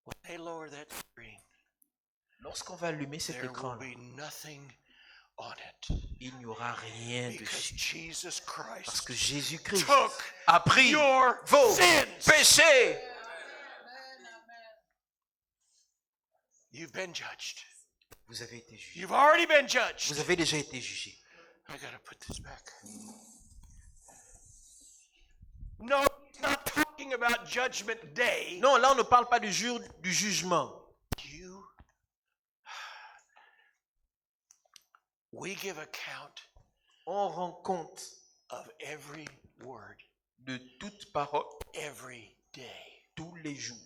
Speaker 2: When they lower that screen,
Speaker 1: Lorsqu'on va allumer cet
Speaker 2: there will
Speaker 1: écran,
Speaker 2: be nothing on it.
Speaker 1: il n'y aura rien
Speaker 2: Because
Speaker 1: dessus.
Speaker 2: Jesus
Speaker 1: Parce
Speaker 2: Christ
Speaker 1: que Jésus-Christ
Speaker 2: took
Speaker 1: a pris
Speaker 2: your
Speaker 1: vos
Speaker 2: sins.
Speaker 1: péchés.
Speaker 2: You've been judged.
Speaker 1: Vous avez été jugé.
Speaker 2: You've already been judged.
Speaker 1: Vous avez déjà été jugé.
Speaker 2: I gotta put this back. No, he's not talking about Judgment Day.
Speaker 1: Non, là, on ne parle pas du jour du jugement.
Speaker 2: We give account
Speaker 1: On rend compte
Speaker 2: of every word,
Speaker 1: de toute parole
Speaker 2: every day,
Speaker 1: tous les jours.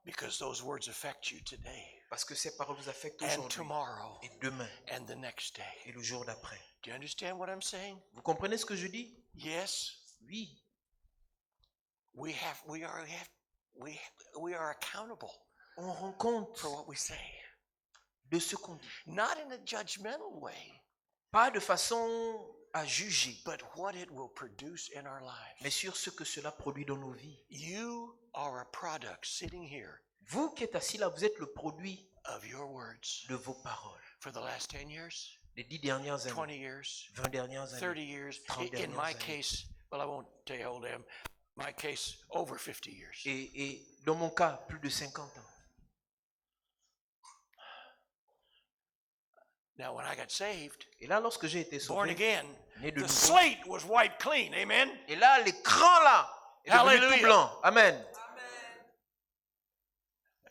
Speaker 2: because those words affect you today
Speaker 1: Parce que ces paroles vous affectent
Speaker 2: and
Speaker 1: aujourd'hui
Speaker 2: tomorrow
Speaker 1: et demain
Speaker 2: and the next day.
Speaker 1: et le jour d'après.
Speaker 2: Do you understand what I'm saying?
Speaker 1: Vous comprenez ce que je dis?
Speaker 2: Yes,
Speaker 1: Oui.
Speaker 2: we are accountable
Speaker 1: On rend compte
Speaker 2: for what we say,
Speaker 1: de ce qu'on dit.
Speaker 2: not in a judgmental way,
Speaker 1: Pas de façon à juger,
Speaker 2: but what it will produce in our
Speaker 1: mais
Speaker 2: lives.
Speaker 1: sur ce que cela produit dans nos vies.
Speaker 2: You are a product sitting here
Speaker 1: Vous qui êtes assis là, vous êtes le produit
Speaker 2: of your words
Speaker 1: de vos paroles.
Speaker 2: for the last 10 years,
Speaker 1: Les 10 dernières années,
Speaker 2: 20 years,
Speaker 1: 20 dernières années,
Speaker 2: 30 years.
Speaker 1: 30
Speaker 2: In
Speaker 1: dernières
Speaker 2: my
Speaker 1: années.
Speaker 2: case, well, I won't tell you how old I am. My case, over 50 years.
Speaker 1: Et dans mon cas, plus de 50 ans.
Speaker 2: Now, when I got saved,
Speaker 1: Et là, lorsque j'ai été
Speaker 2: born
Speaker 1: sauvé,
Speaker 2: again,
Speaker 1: né de
Speaker 2: the
Speaker 1: nouveau,
Speaker 2: slate was wiped clean. Amen.
Speaker 1: et là, l'écran là est devenu
Speaker 2: Hallelujah.
Speaker 1: tout blanc. Amen.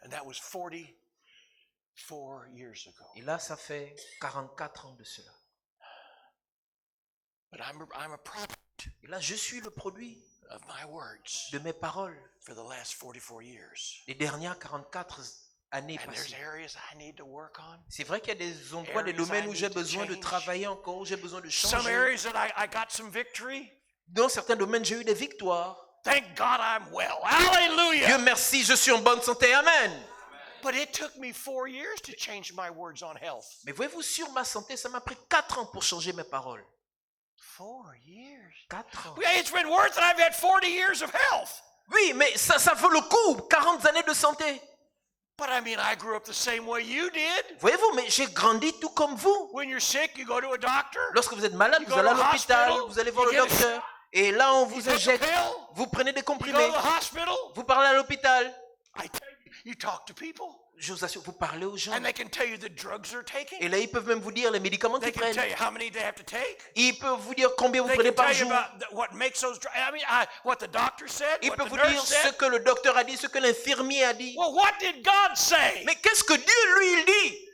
Speaker 2: And that was 44 years ago.
Speaker 1: Et là, ça fait 44 ans de cela.
Speaker 2: But I'm a product
Speaker 1: Et là, je suis le produit
Speaker 2: of my words
Speaker 1: de mes paroles
Speaker 2: for the last 44 years.
Speaker 1: les dernières 44 années
Speaker 2: And there's
Speaker 1: passées.
Speaker 2: areas I need to work on.
Speaker 1: C'est vrai qu'il y a des endroits, des
Speaker 2: Areas
Speaker 1: domaines
Speaker 2: I
Speaker 1: où
Speaker 2: need
Speaker 1: j'ai
Speaker 2: to
Speaker 1: besoin de
Speaker 2: change.
Speaker 1: travailler encore, où j'ai besoin de
Speaker 2: Some
Speaker 1: changer.
Speaker 2: areas that I got some victory.
Speaker 1: Dans certains domaines, j'ai eu des victoires.
Speaker 2: Thank God I'm well. Hallelujah.
Speaker 1: Dieu merci, je suis en bonne santé. Amen.
Speaker 2: But it took me 4 years to change my words on health.
Speaker 1: Mais voyez-vous, sur ma santé, ça m'a pris 4 ans pour changer mes paroles.
Speaker 2: 4 years.
Speaker 1: 4 ans.
Speaker 2: Yeah, it's been worth it. I've had 40 years of health.
Speaker 1: Oui, mais ça vaut le coup. 40 années de santé.
Speaker 2: But I mean, I grew up the same way you did.
Speaker 1: Voyez-vous, mais j'ai grandi tout comme vous.
Speaker 2: When you're sick, you go to a doctor.
Speaker 1: Lorsque vous êtes malade,
Speaker 2: You
Speaker 1: vous
Speaker 2: go
Speaker 1: allez à
Speaker 2: to the
Speaker 1: l'hôpital,
Speaker 2: hospital,
Speaker 1: vous allez voir
Speaker 2: you
Speaker 1: le
Speaker 2: get a
Speaker 1: docteur. Et là, on
Speaker 2: You
Speaker 1: vous
Speaker 2: take a
Speaker 1: injecte.
Speaker 2: pill.
Speaker 1: Vous prenez des
Speaker 2: You go
Speaker 1: comprimés.
Speaker 2: to the hospital.
Speaker 1: Vous parlez à l'hôpital.
Speaker 2: I tell you talk to people,
Speaker 1: Je vous assure, vous parlez aux gens.
Speaker 2: and they can tell you the drugs they're taking.
Speaker 1: Et là, ils peuvent même vous dire les médicaments
Speaker 2: They
Speaker 1: qu'ils
Speaker 2: can tell
Speaker 1: prennent.
Speaker 2: you how many they have to take.
Speaker 1: Ils peuvent vous dire combien vous
Speaker 2: They
Speaker 1: prenez
Speaker 2: can
Speaker 1: par
Speaker 2: tell you
Speaker 1: jour.
Speaker 2: about what makes those drugs. I mean, what the doctor said,
Speaker 1: Ils
Speaker 2: what
Speaker 1: peuvent
Speaker 2: the
Speaker 1: vous
Speaker 2: nurse
Speaker 1: dire ce
Speaker 2: said.
Speaker 1: que le docteur a dit, ce que l'infirmier a dit.
Speaker 2: Well, what did God say?
Speaker 1: Mais qu'est-ce que Dieu, lui, il dit?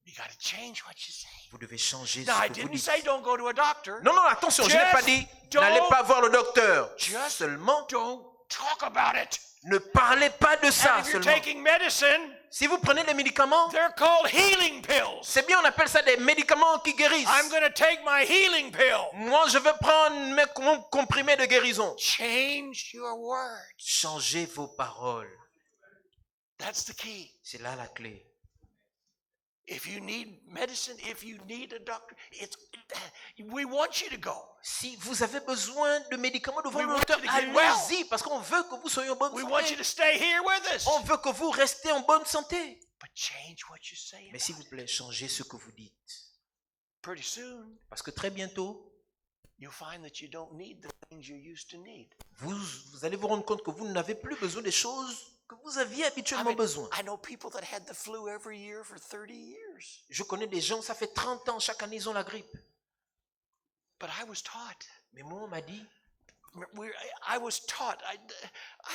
Speaker 2: You got to change what you say.
Speaker 1: Vous devez changer
Speaker 2: Now, I
Speaker 1: ce que vous
Speaker 2: didn't
Speaker 1: dites.
Speaker 2: say don't go to a doctor.
Speaker 1: Non, non, attention, je n'ai pas dit,
Speaker 2: Just
Speaker 1: n'allez
Speaker 2: don't-
Speaker 1: pas voir le docteur.
Speaker 2: Just
Speaker 1: Seulement,
Speaker 2: don't talk about it.
Speaker 1: Ne parlez pas de ça
Speaker 2: And if you're
Speaker 1: seulement.
Speaker 2: taking medicine,
Speaker 1: Si vous prenez les médicaments,
Speaker 2: they're called healing pills.
Speaker 1: c'est bien, on appelle ça des médicaments qui guérissent.
Speaker 2: I'm going to take my healing pill.
Speaker 1: Moi, je vais prendre mon comprimé de guérison.
Speaker 2: Change your words.
Speaker 1: Changez vos paroles.
Speaker 2: That's the key.
Speaker 1: C'est là la clé.
Speaker 2: If you need medicine, if you need a doctor, we want you to go.
Speaker 1: Si vous avez besoin de médicaments devant
Speaker 2: We
Speaker 1: le
Speaker 2: want
Speaker 1: docteur,
Speaker 2: you to get well.
Speaker 1: allez-y, parce qu'on veut que vous soyez en bonne
Speaker 2: We want you
Speaker 1: santé.
Speaker 2: to stay here with us.
Speaker 1: On veut que vous restiez en bonne santé.
Speaker 2: But change what you say.
Speaker 1: Mais s'il vous plaît, changez ce que vous dites.
Speaker 2: Pretty soon,
Speaker 1: Parce que très bientôt,
Speaker 2: you'll find that you don't need the things you used to need.
Speaker 1: vous allez vous rendre compte que vous n'avez plus besoin des choses que vous aviez habituellement besoin.
Speaker 2: I know people that had the flu every year for 30 years.
Speaker 1: Je connais des gens, ça fait 30 ans, chaque année, ils ont la grippe.
Speaker 2: But I was taught.
Speaker 1: Mais moi, on m'a dit,
Speaker 2: I was taught. I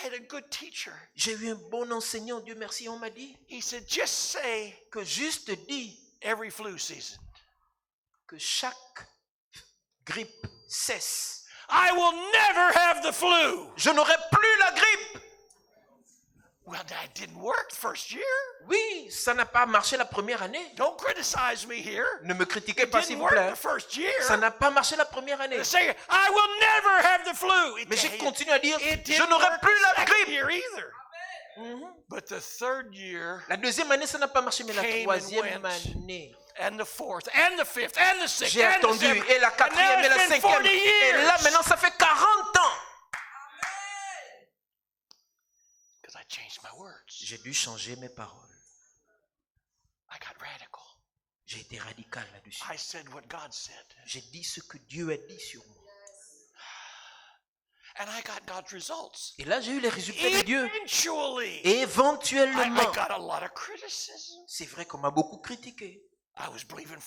Speaker 2: had a good teacher.
Speaker 1: j'ai eu un bon enseignant, Dieu merci, on m'a dit
Speaker 2: He said, just say
Speaker 1: que juste dis
Speaker 2: every flu season.
Speaker 1: que chaque grippe cesse.
Speaker 2: I will never have the flu.
Speaker 1: Je n'aurai plus la grippe.
Speaker 2: Well, that didn't work the first year.
Speaker 1: Oui, ça n'a pas marché la première année.
Speaker 2: Don't criticize me here.
Speaker 1: Ne me critiquez
Speaker 2: It
Speaker 1: pas, s'il
Speaker 2: didn't
Speaker 1: vous
Speaker 2: work
Speaker 1: plaît.
Speaker 2: the first year.
Speaker 1: Ça n'a pas marché la première année.
Speaker 2: Say, I will never have the flu.
Speaker 1: Mais j'ai continué à dire,
Speaker 2: It
Speaker 1: je
Speaker 2: didn't
Speaker 1: n'aurai
Speaker 2: work
Speaker 1: plus
Speaker 2: the
Speaker 1: la
Speaker 2: second
Speaker 1: grippe.
Speaker 2: year either. But the third year
Speaker 1: La deuxième année, ça n'a pas marché, mais la
Speaker 2: Came and
Speaker 1: troisième
Speaker 2: went.
Speaker 1: année,
Speaker 2: and the fourth and the fifth and the sixth
Speaker 1: j'ai
Speaker 2: and the
Speaker 1: attendu.
Speaker 2: seventh.
Speaker 1: Et la
Speaker 2: And now
Speaker 1: quatrième et la
Speaker 2: it's been
Speaker 1: cinquième.
Speaker 2: 40
Speaker 1: Et là,
Speaker 2: years.
Speaker 1: maintenant, ça fait 40 ans.
Speaker 2: Because I changed my words.
Speaker 1: J'ai dû changer mes paroles.
Speaker 2: I got radical.
Speaker 1: J'ai été radical là-dessus.
Speaker 2: I said what God said.
Speaker 1: J'ai dit ce que Dieu a dit sur moi.
Speaker 2: And I got God's results.
Speaker 1: Et là, j'ai eu les résultats de Dieu.
Speaker 2: Eventually,
Speaker 1: Et
Speaker 2: I
Speaker 1: éventuellement,
Speaker 2: got a lot of criticism.
Speaker 1: c'est vrai qu'on m'a beaucoup critiqué.
Speaker 2: I was believing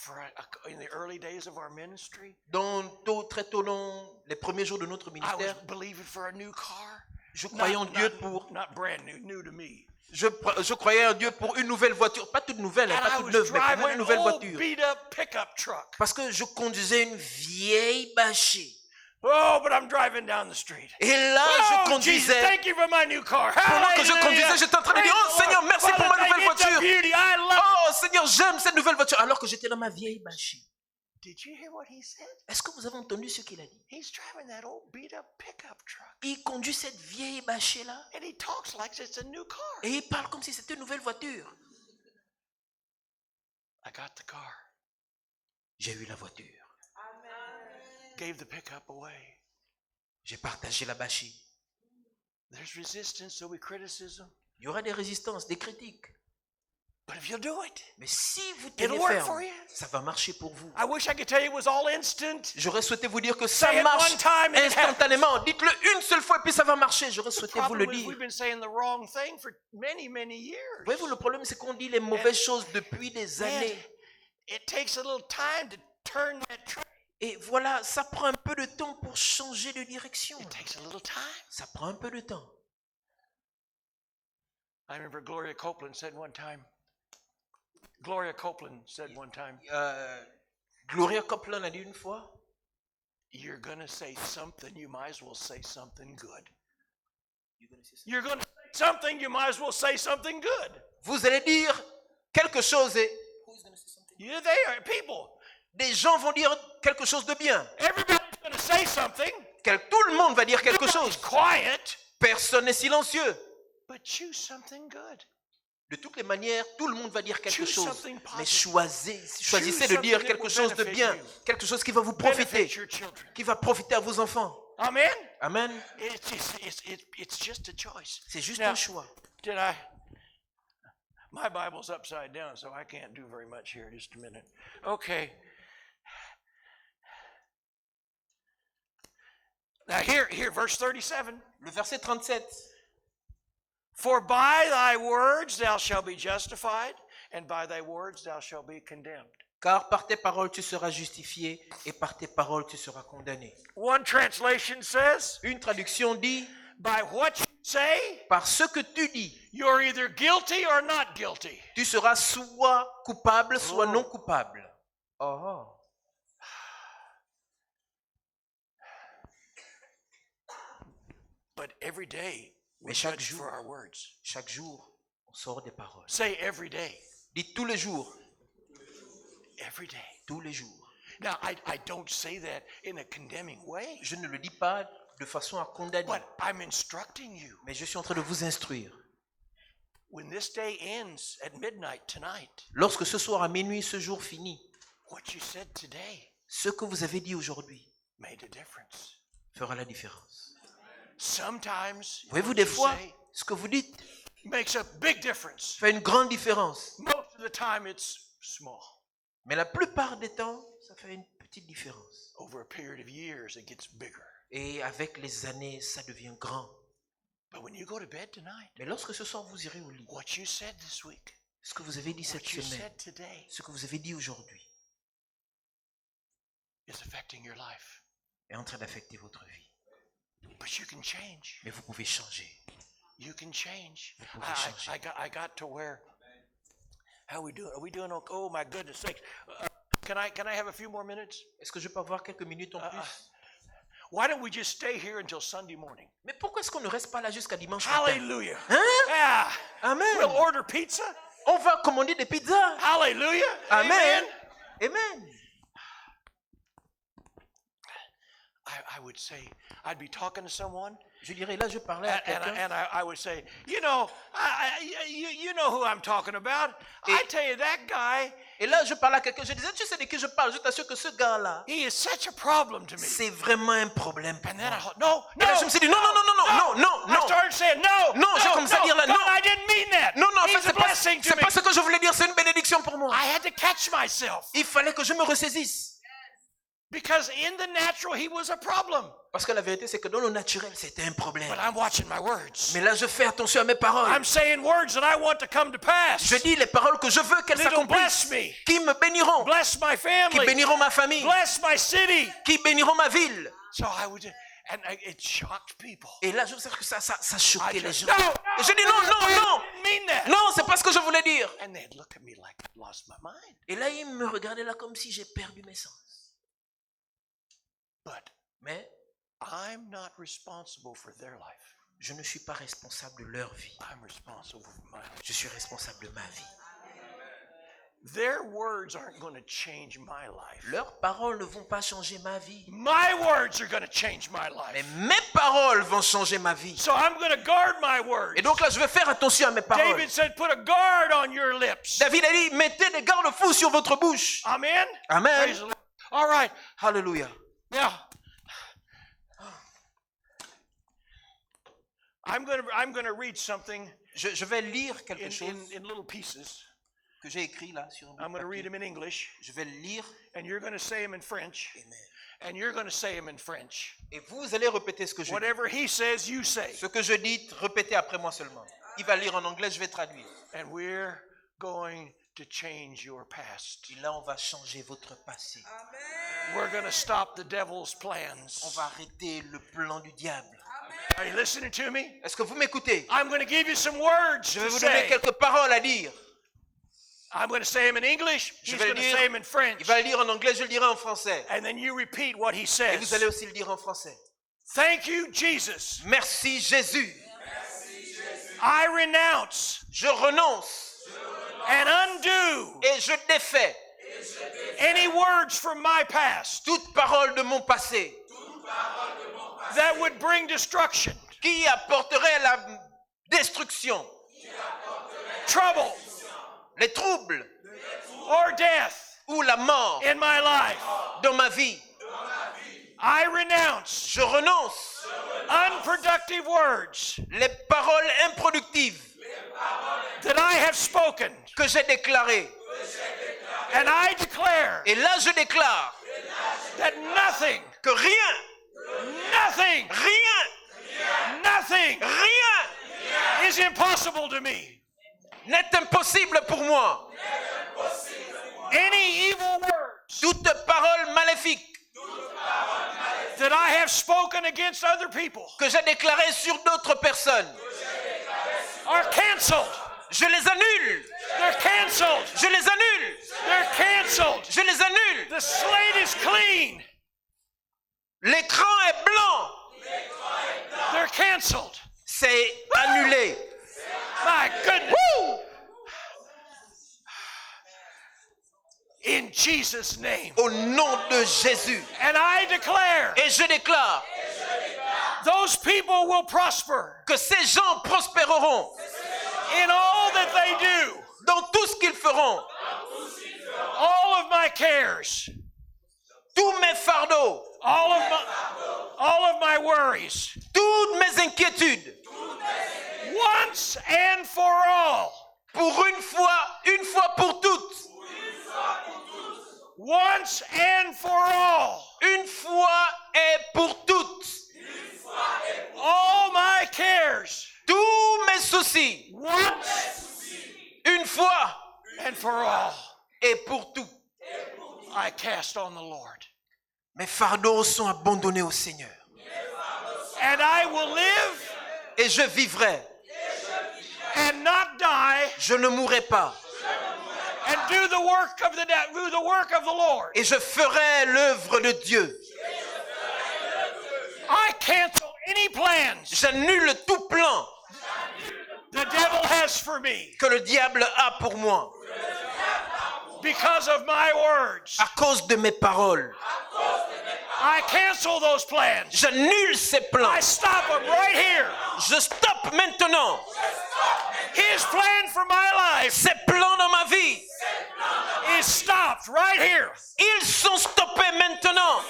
Speaker 2: in the early days of our ministry.
Speaker 1: Très tôt dans les premiers jours de notre
Speaker 2: I was
Speaker 1: ministère,
Speaker 2: believing for a new car.
Speaker 1: je croyais en Dieu pour...
Speaker 2: Not brand new, new to me.
Speaker 1: Je croyais en Dieu pour une nouvelle voiture. Pas toute nouvelle, hein,
Speaker 2: And
Speaker 1: pas
Speaker 2: I
Speaker 1: toute
Speaker 2: was
Speaker 1: neuve, mais pour
Speaker 2: driving
Speaker 1: moi une
Speaker 2: an
Speaker 1: nouvelle
Speaker 2: old
Speaker 1: voiture.
Speaker 2: beat up pickup truck.
Speaker 1: Parce que je conduisais une vieille bâchée.
Speaker 2: Oh, but I'm driving down the street.
Speaker 1: Et là, je
Speaker 2: Oh, Jesus,
Speaker 1: conduisais.
Speaker 2: thank you for my new car.
Speaker 1: Pendant que je conduisais, j'étais en train de dire, oh Seigneur, merci pour ma nouvelle voiture.
Speaker 2: Beauty, I love
Speaker 1: Oh Seigneur, j'aime cette nouvelle voiture. Alors que j'étais dans ma vieille bâchée.
Speaker 2: Did you hear what he said?
Speaker 1: Est-ce que vous avez entendu ce qu'il a dit?
Speaker 2: He's driving that old beat up pickup truck.
Speaker 1: Il conduit cette vieille bâchée-là.
Speaker 2: And he talks like it's a new car.
Speaker 1: Et il parle comme si c'était une nouvelle voiture.
Speaker 2: I got the car.
Speaker 1: J'ai eu la voiture.
Speaker 2: Gave the pickup away.
Speaker 1: J'ai partagé la bâchée.
Speaker 2: There's resistance, there'll be criticism.
Speaker 1: Il y aura des résistances, des critiques.
Speaker 2: But if you do it,
Speaker 1: Mais si vous tenez
Speaker 2: it'll work
Speaker 1: ferme,
Speaker 2: for you.
Speaker 1: ça va marcher pour vous.
Speaker 2: I wish I could tell you it was all instant.
Speaker 1: J'aurais souhaité vous dire que ça
Speaker 2: Say it
Speaker 1: marche
Speaker 2: one time and it
Speaker 1: instantanément. Dites-le une seule fois et puis ça va marcher. J'aurais
Speaker 2: The
Speaker 1: souhaité vous le
Speaker 2: problem is
Speaker 1: dire.
Speaker 2: we've been saying the wrong thing for many, many years.
Speaker 1: Voyez-vous, le problème, c'est qu'on dit les mauvaises choses depuis des
Speaker 2: Man,
Speaker 1: années.
Speaker 2: it takes a little time to turn that train.
Speaker 1: Et voilà, ça prend un peu de temps pour changer de direction.
Speaker 2: It takes a little time.
Speaker 1: Ça prend un peu de temps.
Speaker 2: I remember Gloria Copeland said one time. Gloria Copeland said one time,
Speaker 1: Gloria Copeland a dit une fois,
Speaker 2: you're going to say something, you might as well say something good. You're going to say something, you might as well say something good.
Speaker 1: vous allez dire quelque chose et
Speaker 2: Yeah, they are people.
Speaker 1: des gens vont dire quelque chose de bien.
Speaker 2: Everybody's going to say something.
Speaker 1: Tout le monde va dire quelque
Speaker 2: Nobody's
Speaker 1: chose.
Speaker 2: quiet,
Speaker 1: Personne n'est silencieux.
Speaker 2: but choose something good.
Speaker 1: De toutes les manières, tout le monde va dire quelque
Speaker 2: Choose
Speaker 1: chose.
Speaker 2: something
Speaker 1: Mais
Speaker 2: positive.
Speaker 1: choisissez de dire
Speaker 2: something that
Speaker 1: quelque
Speaker 2: will
Speaker 1: chose de
Speaker 2: benefit
Speaker 1: bien.
Speaker 2: you.
Speaker 1: Quelque chose qui va vous profiter.
Speaker 2: Benefit your children.
Speaker 1: Qui va profiter à vos enfants.
Speaker 2: Amen.
Speaker 1: Amen.
Speaker 2: It's just a choice.
Speaker 1: C'est juste
Speaker 2: Now,
Speaker 1: un choix.
Speaker 2: Did I? My Bible's upside down, so I can't do very much here. Just a minute. Okay. Now here, verse 37.
Speaker 1: Le verset 37.
Speaker 2: For by thy words thou shalt be justified, and by thy words thou shalt be condemned.
Speaker 1: Car par tes paroles tu seras justifié et par tes paroles tu seras condamné.
Speaker 2: One translation says,
Speaker 1: Une traduction dit,
Speaker 2: by what you say,
Speaker 1: par ce que tu dis,
Speaker 2: you're either guilty or not guilty.
Speaker 1: tu seras soit coupable, soit
Speaker 2: Oh.
Speaker 1: non coupable. Oh.
Speaker 2: But every day
Speaker 1: Mais chaque
Speaker 2: judged
Speaker 1: jour,
Speaker 2: for our words.
Speaker 1: chaque jour, on sort des paroles.
Speaker 2: Say every day.
Speaker 1: Dites tous les jours,
Speaker 2: Every day.
Speaker 1: tous les jours.
Speaker 2: Now, I don't say that in a condemning way,
Speaker 1: Je ne le dis pas de façon à condamner,
Speaker 2: but I'm instructing you.
Speaker 1: mais je suis en train de vous instruire.
Speaker 2: When this day ends at midnight tonight,
Speaker 1: Lorsque ce soir à minuit, ce jour finit,
Speaker 2: what you said today
Speaker 1: ce que vous avez dit aujourd'hui
Speaker 2: made a difference.
Speaker 1: fera la différence.
Speaker 2: Sometimes
Speaker 1: Voyez-vous,
Speaker 2: what
Speaker 1: des
Speaker 2: you
Speaker 1: fois,
Speaker 2: say
Speaker 1: ce que vous dites
Speaker 2: makes a big difference.
Speaker 1: fait une grande différence.
Speaker 2: Most of the time, it's small.
Speaker 1: Mais la plupart des temps, ça fait une petite différence.
Speaker 2: Over a period of years, it gets bigger.
Speaker 1: Et avec les années, ça devient grand.
Speaker 2: But when you go to bed tonight,
Speaker 1: Mais lorsque ce soir vous irez au lit,
Speaker 2: what you said this week,
Speaker 1: ce que vous avez dit cette
Speaker 2: what you
Speaker 1: semaine,
Speaker 2: said today,
Speaker 1: ce que vous avez dit aujourd'hui,
Speaker 2: is affecting your life.
Speaker 1: est en train d'affecter votre vie.
Speaker 2: But you can change.
Speaker 1: Mais vous pouvez changer.
Speaker 2: You can change.
Speaker 1: Vous pouvez changer.
Speaker 2: I got to where. How we doing? Are we doing okay? Oh my goodness sakes! Can I have a few more minutes?
Speaker 1: Est-ce que je peux avoir quelques minutes en plus?
Speaker 2: Why don't we just stay here until Sunday morning?
Speaker 1: Mais pourquoi est-ce qu'on ne reste pas là jusqu'à dimanche matin?
Speaker 2: Hallelujah!
Speaker 1: Hein?
Speaker 2: Yeah.
Speaker 1: Amen.
Speaker 2: We'll order pizza.
Speaker 1: On va commander des pizzas.
Speaker 2: Hallelujah!
Speaker 1: Amen. Amen.
Speaker 2: I would say I'd be talking to someone,
Speaker 1: Je dirais, là, je parlais à quelqu'un.
Speaker 2: and I would say, you know, you know who I'm talking about. I tell you, that guy,
Speaker 1: Et là, je parlais à quelqu'un. Je disais, tu sais de qui je parle? Je t'assure que ce gars-là,
Speaker 2: he is such a problem to me.
Speaker 1: c'est vraiment un problème pour
Speaker 2: And then I
Speaker 1: moi.
Speaker 2: thought, no,
Speaker 1: Et là,
Speaker 2: no.
Speaker 1: je me suis dit, non, non, non, non, non, non,
Speaker 2: I
Speaker 1: non.
Speaker 2: started saying, no,
Speaker 1: Non, j'ai commencé à dire là,
Speaker 2: God,
Speaker 1: non.
Speaker 2: I didn't mean that.
Speaker 1: Non, non, en fait,
Speaker 2: He's a blessing to
Speaker 1: c'est
Speaker 2: me.
Speaker 1: pas ce que je voulais dire. C'est une bénédiction pour moi.
Speaker 2: I had to catch myself
Speaker 1: Il fallait que je me ressaisisse.
Speaker 2: because in the natural, he was a problem.
Speaker 1: Parce que la vérité, c'est que dans le naturel, c'était un problème.
Speaker 2: But I'm watching my words.
Speaker 1: Mais là, je fais attention à mes paroles.
Speaker 2: I'm saying words that I want to come to pass.
Speaker 1: Je dis les paroles que je veux qu'elles
Speaker 2: That'll
Speaker 1: s'accomplissent.
Speaker 2: bless me.
Speaker 1: Qui me béniront.
Speaker 2: Bless my
Speaker 1: Qui
Speaker 2: family.
Speaker 1: béniront ma famille.
Speaker 2: Bless my city.
Speaker 1: Qui béniront ma ville.
Speaker 2: So I would, and it shocked people.
Speaker 1: Et là, je veux dire que ça choquait
Speaker 2: I
Speaker 1: les
Speaker 2: just,
Speaker 1: gens.
Speaker 2: no,
Speaker 1: Et je dis non, non, non.
Speaker 2: I didn't mean that.
Speaker 1: Non, c'est pas ce que je voulais dire.
Speaker 2: And they'd look at me like I'd lost my mind.
Speaker 1: Et là, ils me regardaient là comme si j'ai perdu mes sens.
Speaker 2: But
Speaker 1: Mais
Speaker 2: I'm not responsible for their life.
Speaker 1: je ne suis pas responsable de leur vie.
Speaker 2: I'm responsible for my life.
Speaker 1: Je suis responsable de ma vie.
Speaker 2: Their words aren't going to change my life.
Speaker 1: Leurs paroles ne vont pas changer ma vie.
Speaker 2: My words are going to change my
Speaker 1: Mais
Speaker 2: life.
Speaker 1: mes paroles vont changer ma vie.
Speaker 2: So I'm going to guard my words.
Speaker 1: Et donc là, je vais faire attention à mes paroles.
Speaker 2: David said, put a guard on your lips.
Speaker 1: David a dit, mettez des garde-fous sur votre bouche.
Speaker 2: Amen?
Speaker 1: Amen.
Speaker 2: Praise the Lord. All right.
Speaker 1: Alléluia.
Speaker 2: Now, I'm going to read something
Speaker 1: Je vais lire quelque chose
Speaker 2: in little pieces.
Speaker 1: que j'ai écrit là sur un bout
Speaker 2: I'm
Speaker 1: de
Speaker 2: going to read
Speaker 1: papier.
Speaker 2: them in English,
Speaker 1: Je vais le lire.
Speaker 2: and you're going to say them in French,
Speaker 1: Amen.
Speaker 2: and you're going to say them in French.
Speaker 1: Et vous allez répéter ce que je dis.
Speaker 2: Whatever he says, you say.
Speaker 1: Ce que je dis, répétez après moi seulement. Il va lire en anglais, je vais traduire.
Speaker 2: And we're going to change your past.
Speaker 1: Et là, on va changer votre passé.
Speaker 2: We're going to stop the devil's
Speaker 1: On
Speaker 2: plans.
Speaker 1: va arrêter le plan du diable.
Speaker 2: Are you listening to me?
Speaker 1: Est-ce que vous m'écoutez?
Speaker 2: I'm going to give you some words
Speaker 1: Je vais
Speaker 2: to
Speaker 1: vous donner
Speaker 2: say.
Speaker 1: quelques paroles à dire.
Speaker 2: I'm going to say them in English.
Speaker 1: Je
Speaker 2: He's
Speaker 1: vais le
Speaker 2: going to
Speaker 1: dire.
Speaker 2: say them in French.
Speaker 1: Il va le lire en anglais, je le dirai en français.
Speaker 2: And then you repeat what he
Speaker 1: Et
Speaker 2: says.
Speaker 1: vous allez aussi le dire en français.
Speaker 2: Thank you, Jesus.
Speaker 1: Merci Jésus.
Speaker 2: I renounce
Speaker 1: Je renonce
Speaker 2: and undo
Speaker 1: et je défais
Speaker 2: any words from my past
Speaker 1: toute parole de mon passé
Speaker 2: that would bring destruction,
Speaker 1: qui apporterait la destruction,
Speaker 2: trouble,
Speaker 1: les troubles
Speaker 2: or death
Speaker 1: ou la mort
Speaker 2: in my life.
Speaker 1: dans ma vie.
Speaker 2: I renounce
Speaker 1: Je renonce
Speaker 2: unproductive words
Speaker 1: les paroles improductives
Speaker 2: that I have spoken,
Speaker 1: que j'ai déclarées.
Speaker 2: and I declare
Speaker 1: Et là, je déclare
Speaker 2: that nothing,
Speaker 1: que rien,
Speaker 2: nothing,
Speaker 1: rien,
Speaker 2: nothing
Speaker 1: rien
Speaker 2: is impossible to me.
Speaker 1: n'est impossible pour moi.
Speaker 2: Any evil words
Speaker 1: Toute parole maléfique
Speaker 2: that I have spoken against other people
Speaker 1: que j'ai déclarée sur d'autres personnes,
Speaker 2: are canceled.
Speaker 1: je les annule.
Speaker 2: They're canceled.
Speaker 1: Je les annule.
Speaker 2: They're canceled.
Speaker 1: Je les annule.
Speaker 2: The slate is clean.
Speaker 1: L'écran est blanc.
Speaker 2: They're canceled.
Speaker 1: C'est
Speaker 2: Jesus' name.
Speaker 1: Au nom de Jésus.
Speaker 2: And I declare
Speaker 1: Et je déclare
Speaker 2: those people will prosper
Speaker 1: que ces gens prospéreront
Speaker 2: in all that they do.
Speaker 1: dans tout ce qu'ils feront.
Speaker 2: All of my cares,
Speaker 1: Tous mes fardeaux,
Speaker 2: all of my worries,
Speaker 1: toutes mes inquiétudes,
Speaker 2: once and for all.
Speaker 1: pour une fois pour toutes,
Speaker 2: Once and for all.
Speaker 1: une fois et pour toutes,
Speaker 2: All my cares,
Speaker 1: tous mes soucis,
Speaker 2: once
Speaker 1: une fois
Speaker 2: and for all,
Speaker 1: et pour tout.
Speaker 2: I cast on the Lord.
Speaker 1: Mes fardeaux sont abandonnés au Seigneur.
Speaker 2: And I will live
Speaker 1: Et je vivrai,
Speaker 2: and not die
Speaker 1: je ne mourrai pas.
Speaker 2: and do the work of the Lord.
Speaker 1: Et je ferai l'œuvre de Dieu.
Speaker 2: I cancel any plans
Speaker 1: J'annule tout plan
Speaker 2: the devil has for me
Speaker 1: que le diable a pour moi
Speaker 2: because of my words.
Speaker 1: à cause de mes paroles.
Speaker 2: I cancel those plans.
Speaker 1: J'annule ces plans.
Speaker 2: I stop them right here.
Speaker 1: Je stoppe maintenant
Speaker 2: His plan for my life
Speaker 1: ces plans dans ma vie.
Speaker 2: is stopped right here.
Speaker 1: Ils sont stoppés maintenant.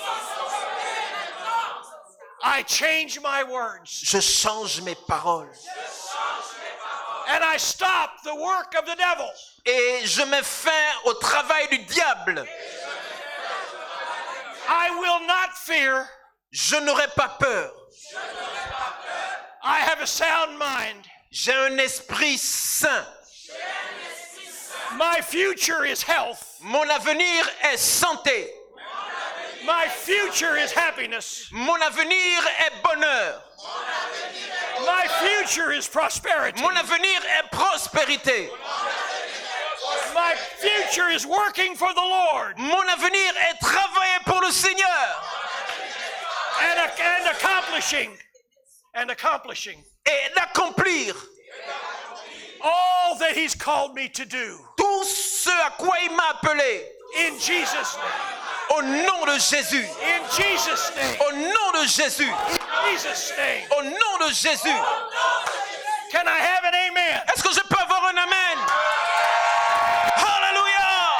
Speaker 2: I change my words
Speaker 1: Je change mes paroles.
Speaker 2: and I stop the work of the devil.
Speaker 1: Et je mets fin au travail du diable.
Speaker 2: I will not fear.
Speaker 1: Je n'aurai pas peur.
Speaker 2: I have a sound mind.
Speaker 1: J'ai un esprit sain.
Speaker 2: My future is health.
Speaker 1: Mon avenir est santé.
Speaker 2: My future is happiness.
Speaker 1: Mon avenir est bonheur.
Speaker 2: My future is prosperity.
Speaker 1: Mon avenir est prospérité.
Speaker 2: My future is working for the Lord
Speaker 1: Mon avenir est travailler pour le Seigneur
Speaker 2: and accomplishing
Speaker 1: et d'accomplir
Speaker 2: all that He's called me to do.
Speaker 1: tout ce à quoi il m'a appelé.
Speaker 2: In Jesus' name.
Speaker 1: Au nom de Jésus.
Speaker 2: In Jesus' name.
Speaker 1: Au nom de Jésus.
Speaker 2: In Jesus' name.
Speaker 1: Au nom de Jésus.
Speaker 2: Can I have an amen?
Speaker 1: Est-ce que je peux avoir un amen? Alléluia.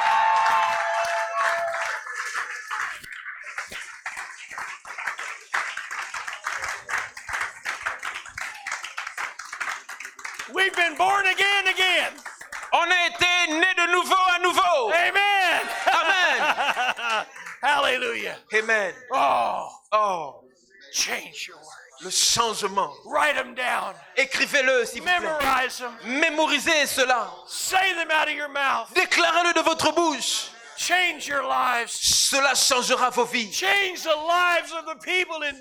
Speaker 2: We've been born again.
Speaker 1: On a été né de nouveau à nouveau.
Speaker 2: Amen.
Speaker 1: Amen.
Speaker 2: Hallelujah.
Speaker 1: Amen.
Speaker 2: Oh,
Speaker 1: Oh,
Speaker 2: change your words.
Speaker 1: le changement.
Speaker 2: Write them down.
Speaker 1: Écrivez-le s'il vous plaît.
Speaker 2: Memorize them.
Speaker 1: Mémorisez cela.
Speaker 2: Say them out of your mouth.
Speaker 1: Déclarez-le de votre bouche.
Speaker 2: Change your lives.
Speaker 1: Cela changera vos vies.
Speaker 2: Change the lives of the people in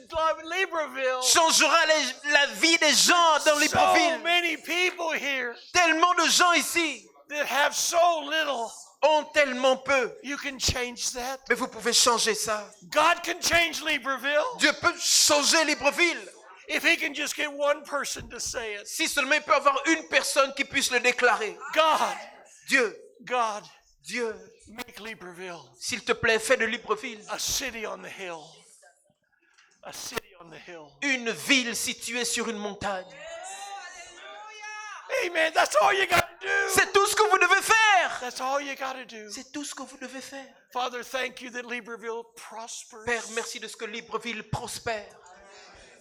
Speaker 2: Libreville.
Speaker 1: Changera la vie des gens dans les
Speaker 2: So
Speaker 1: Libreville.
Speaker 2: many people here
Speaker 1: Tellement de gens ici
Speaker 2: that have so little.
Speaker 1: ont tellement peu.
Speaker 2: You can change that.
Speaker 1: Mais vous pouvez changer ça.
Speaker 2: God can change Libreville
Speaker 1: Dieu peut changer Libreville.
Speaker 2: if He can just get one person to say it.
Speaker 1: Si seulement il peut avoir une personne qui puisse le déclarer.
Speaker 2: God,
Speaker 1: Dieu, Dieu,
Speaker 2: make Libreville
Speaker 1: s'il te plaît, fais de Libreville
Speaker 2: a city on the hill. A city on the hill.
Speaker 1: une ville située sur une montagne.
Speaker 2: Amen. That's all you got to do.
Speaker 1: C'est tout ce que vous devez faire.
Speaker 2: That's all you got to do.
Speaker 1: C'est tout ce que vous devez faire.
Speaker 2: Father, thank you that Libreville prospers.
Speaker 1: Père, merci de ce que Libreville prospère.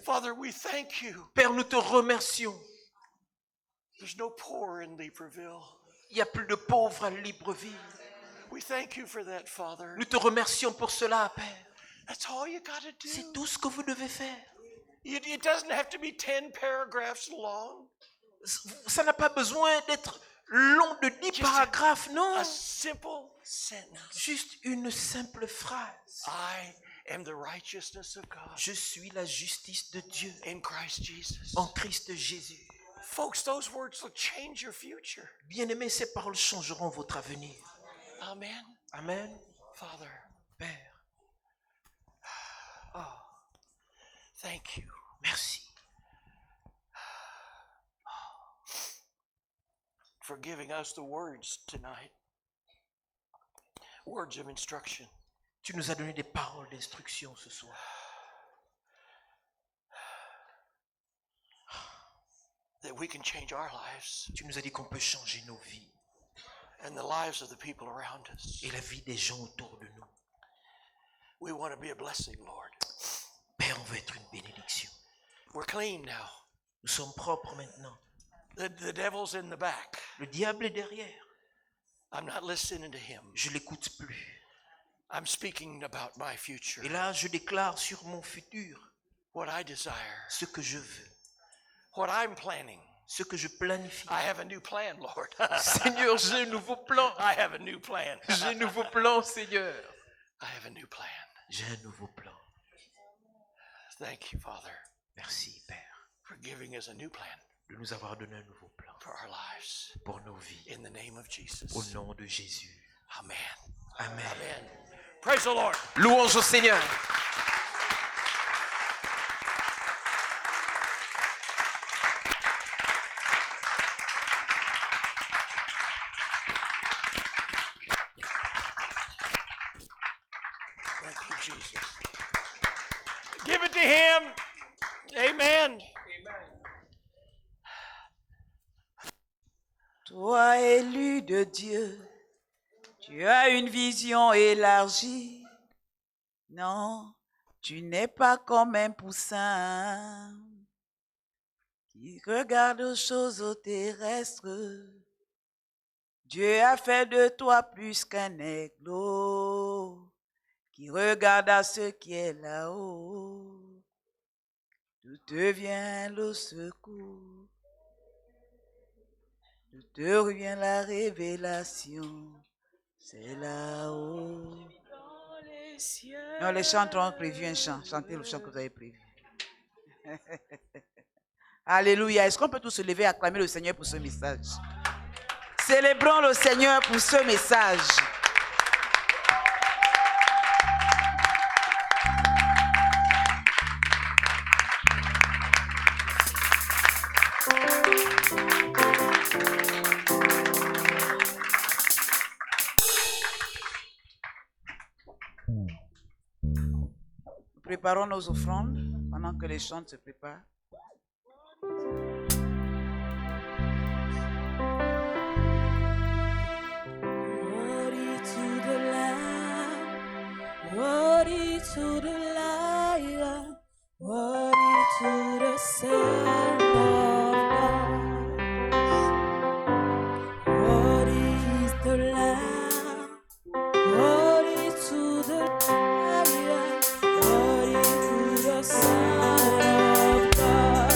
Speaker 2: Father, we thank you.
Speaker 1: Père, nous te remercions.
Speaker 2: There's no poor in Libreville.
Speaker 1: Il n'y a plus de pauvres à Libreville.
Speaker 2: We thank you for that, Father.
Speaker 1: Nous te remercions pour cela, Père.
Speaker 2: That's all you got to do.
Speaker 1: C'est tout ce que vous devez faire.
Speaker 2: It doesn't have to be 10 paragraphs long.
Speaker 1: Ça n'a pas besoin d'être long de 10 paragraphes, non.
Speaker 2: A simple sentence.
Speaker 1: Juste une simple phrase.
Speaker 2: I am the righteousness of God
Speaker 1: Je suis la justice de Dieu
Speaker 2: in Christ Jesus.
Speaker 1: en Christ Jésus.
Speaker 2: Folks, those words will change your future.
Speaker 1: Bien-aimés, ces paroles changeront votre avenir.
Speaker 2: Amen.
Speaker 1: Amen.
Speaker 2: Father,
Speaker 1: Père,
Speaker 2: thank you.
Speaker 1: merci
Speaker 2: For giving us the words tonight. words of instruction.
Speaker 1: Tu nous as donné des paroles d'instruction ce soir.
Speaker 2: That we can change our lives
Speaker 1: Tu nous as dit qu'on peut changer nos vies
Speaker 2: and the lives of the people around us.
Speaker 1: et la vie des gens autour de nous.
Speaker 2: We want to be a blessing, Lord.
Speaker 1: Père, on veut être une bénédiction.
Speaker 2: We're clean now.
Speaker 1: Nous sommes propres maintenant.
Speaker 2: The devil's in the back.
Speaker 1: Le diable est derrière.
Speaker 2: I'm not listening to him.
Speaker 1: Je ne l'écoute plus.
Speaker 2: I'm speaking about my future.
Speaker 1: Et là, je déclare sur mon futur
Speaker 2: What I desire.
Speaker 1: ce que je veux,
Speaker 2: What I'm planning.
Speaker 1: ce que je planifie.
Speaker 2: I have a new plan, Lord.
Speaker 1: Seigneur, j'ai un nouveau plan.
Speaker 2: I have a new plan.
Speaker 1: J'ai un nouveau plan, Seigneur.
Speaker 2: I have a new plan.
Speaker 1: J'ai un nouveau plan.
Speaker 2: Thank you, Father,
Speaker 1: Merci, Père,
Speaker 2: for giving us a new plan
Speaker 1: de nous avoir donné un nouveau plan
Speaker 2: for our lives.
Speaker 1: pour nos vies.
Speaker 2: In the name of Jesus.
Speaker 1: Au nom de Jésus.
Speaker 2: Amen.
Speaker 1: Amen.
Speaker 2: Amen. Praise the Lord.
Speaker 1: Louange au Seigneur.
Speaker 2: Thank you, Jesus. Give it to him. Amen.
Speaker 3: Toi élu de Dieu, tu as une vision élargie. Non, tu n'es pas comme un poussin qui regarde aux choses terrestres. Dieu a fait de toi plus qu'un aigle qui regarde à ce qui est là-haut. D'où te vient le secours? D'où te revient la révélation? C'est là-haut. Non, les chants ont prévu un chant. Chantez le chant que vous avez prévu. Alléluia. Est-ce qu'on peut tous se lever et acclamer le Seigneur pour ce message? Célébrons le Seigneur pour ce message. Nous préparons nos offrandes pendant que les chants se préparent.
Speaker 4: Worthy to the Lamb, worthy to the Lion, worthy to the Son of God. Worthy is the Lamb, worthy to the Lion, worthy to the Son of God.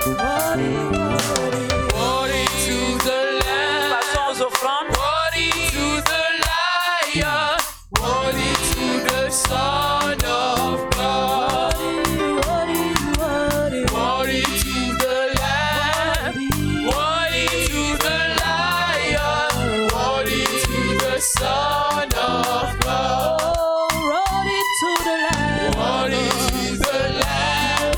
Speaker 4: Worthy, worthy.
Speaker 5: Worthy to the Lamb,
Speaker 3: Passons aux offrandes.
Speaker 5: worthy to the Lion, worthy to the Son of God.
Speaker 4: Worthy, worthy,
Speaker 5: Worthy to the Lamb, worthy to the Lion, worthy to the Son of God.
Speaker 4: oh, worthy to the Lamb.
Speaker 5: Worthy to the Lamb,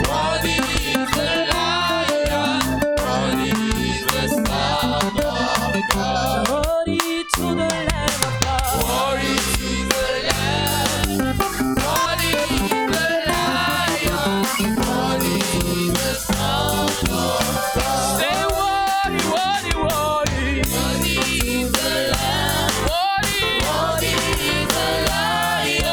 Speaker 5: worthy is the Lion, worthy is the Son of God.
Speaker 4: Worthy to the Lamb of God.
Speaker 5: Worthy to the Lamb, worthy is the Lion, worthy is the Son of God. Say worthy, worthy, worthy. Worthy is the Lamb, worthy is the Lion,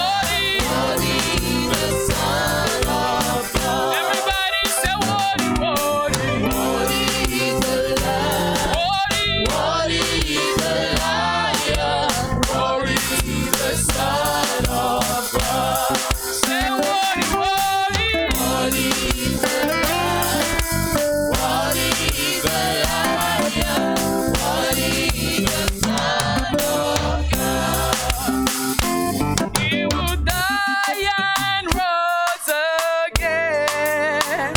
Speaker 5: worthy is the Son of God. Everybody say worthy, worthy. Worthy is the Lamb, worthy is the Lion, worthy is the Son of God. Say worthy, worthy. Worthy is the Lamb, worthy is the Lion, worthy is the Son of God. He will die and rose again.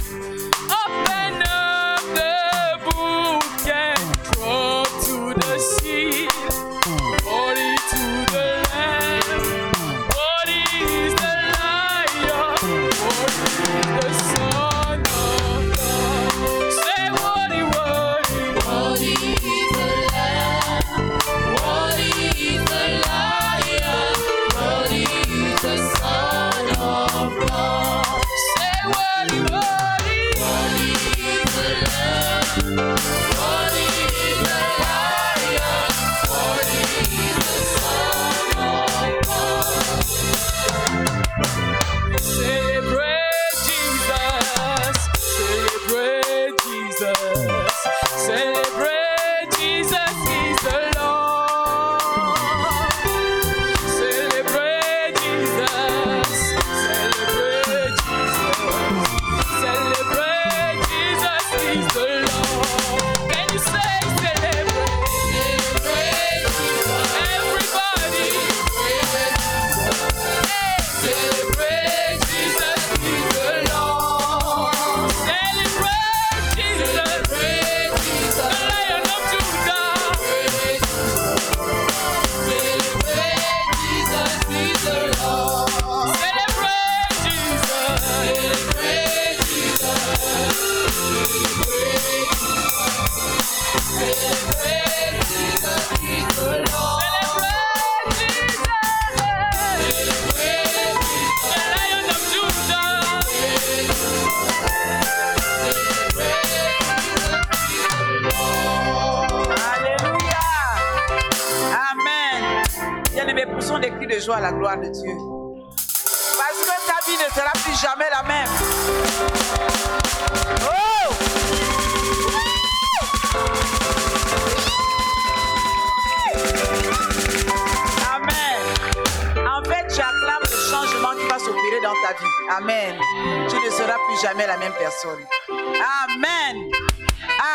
Speaker 5: Open up the book and drop to the sea. Worthy to the Lamb, worthy is the Lion, worthy is the Son
Speaker 3: joie à la gloire de Dieu. Parce que ta vie ne sera plus jamais la même. Oh! Amen. En fait, tu acclames le changement qui va s'opérer dans ta vie. Amen. Tu ne seras plus jamais la même personne. Amen.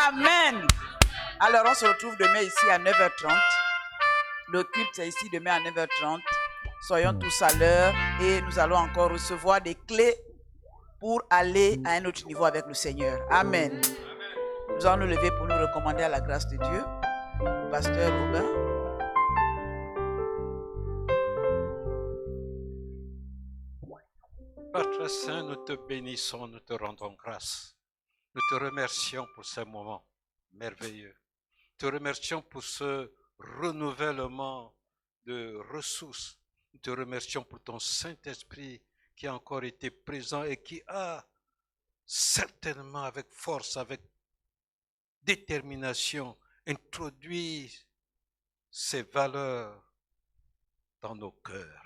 Speaker 3: Amen. Alors, on se retrouve demain ici à 9h30. Le culte est ici demain à 9h30. Soyons tous à l'heure et nous allons encore recevoir des clés pour aller à un autre niveau avec le Seigneur. Amen. Nous allons nous lever pour nous recommander à la grâce de Dieu. Le pasteur Robin.
Speaker 6: Père très saint, nous te bénissons, nous te rendons grâce. Nous te remercions pour ce moment merveilleux. Nous te remercions pour ce renouvellement de ressources. Nous te remercions pour ton Saint-Esprit qui a encore été présent et qui a certainement avec force, avec détermination, introduit ces valeurs dans nos cœurs.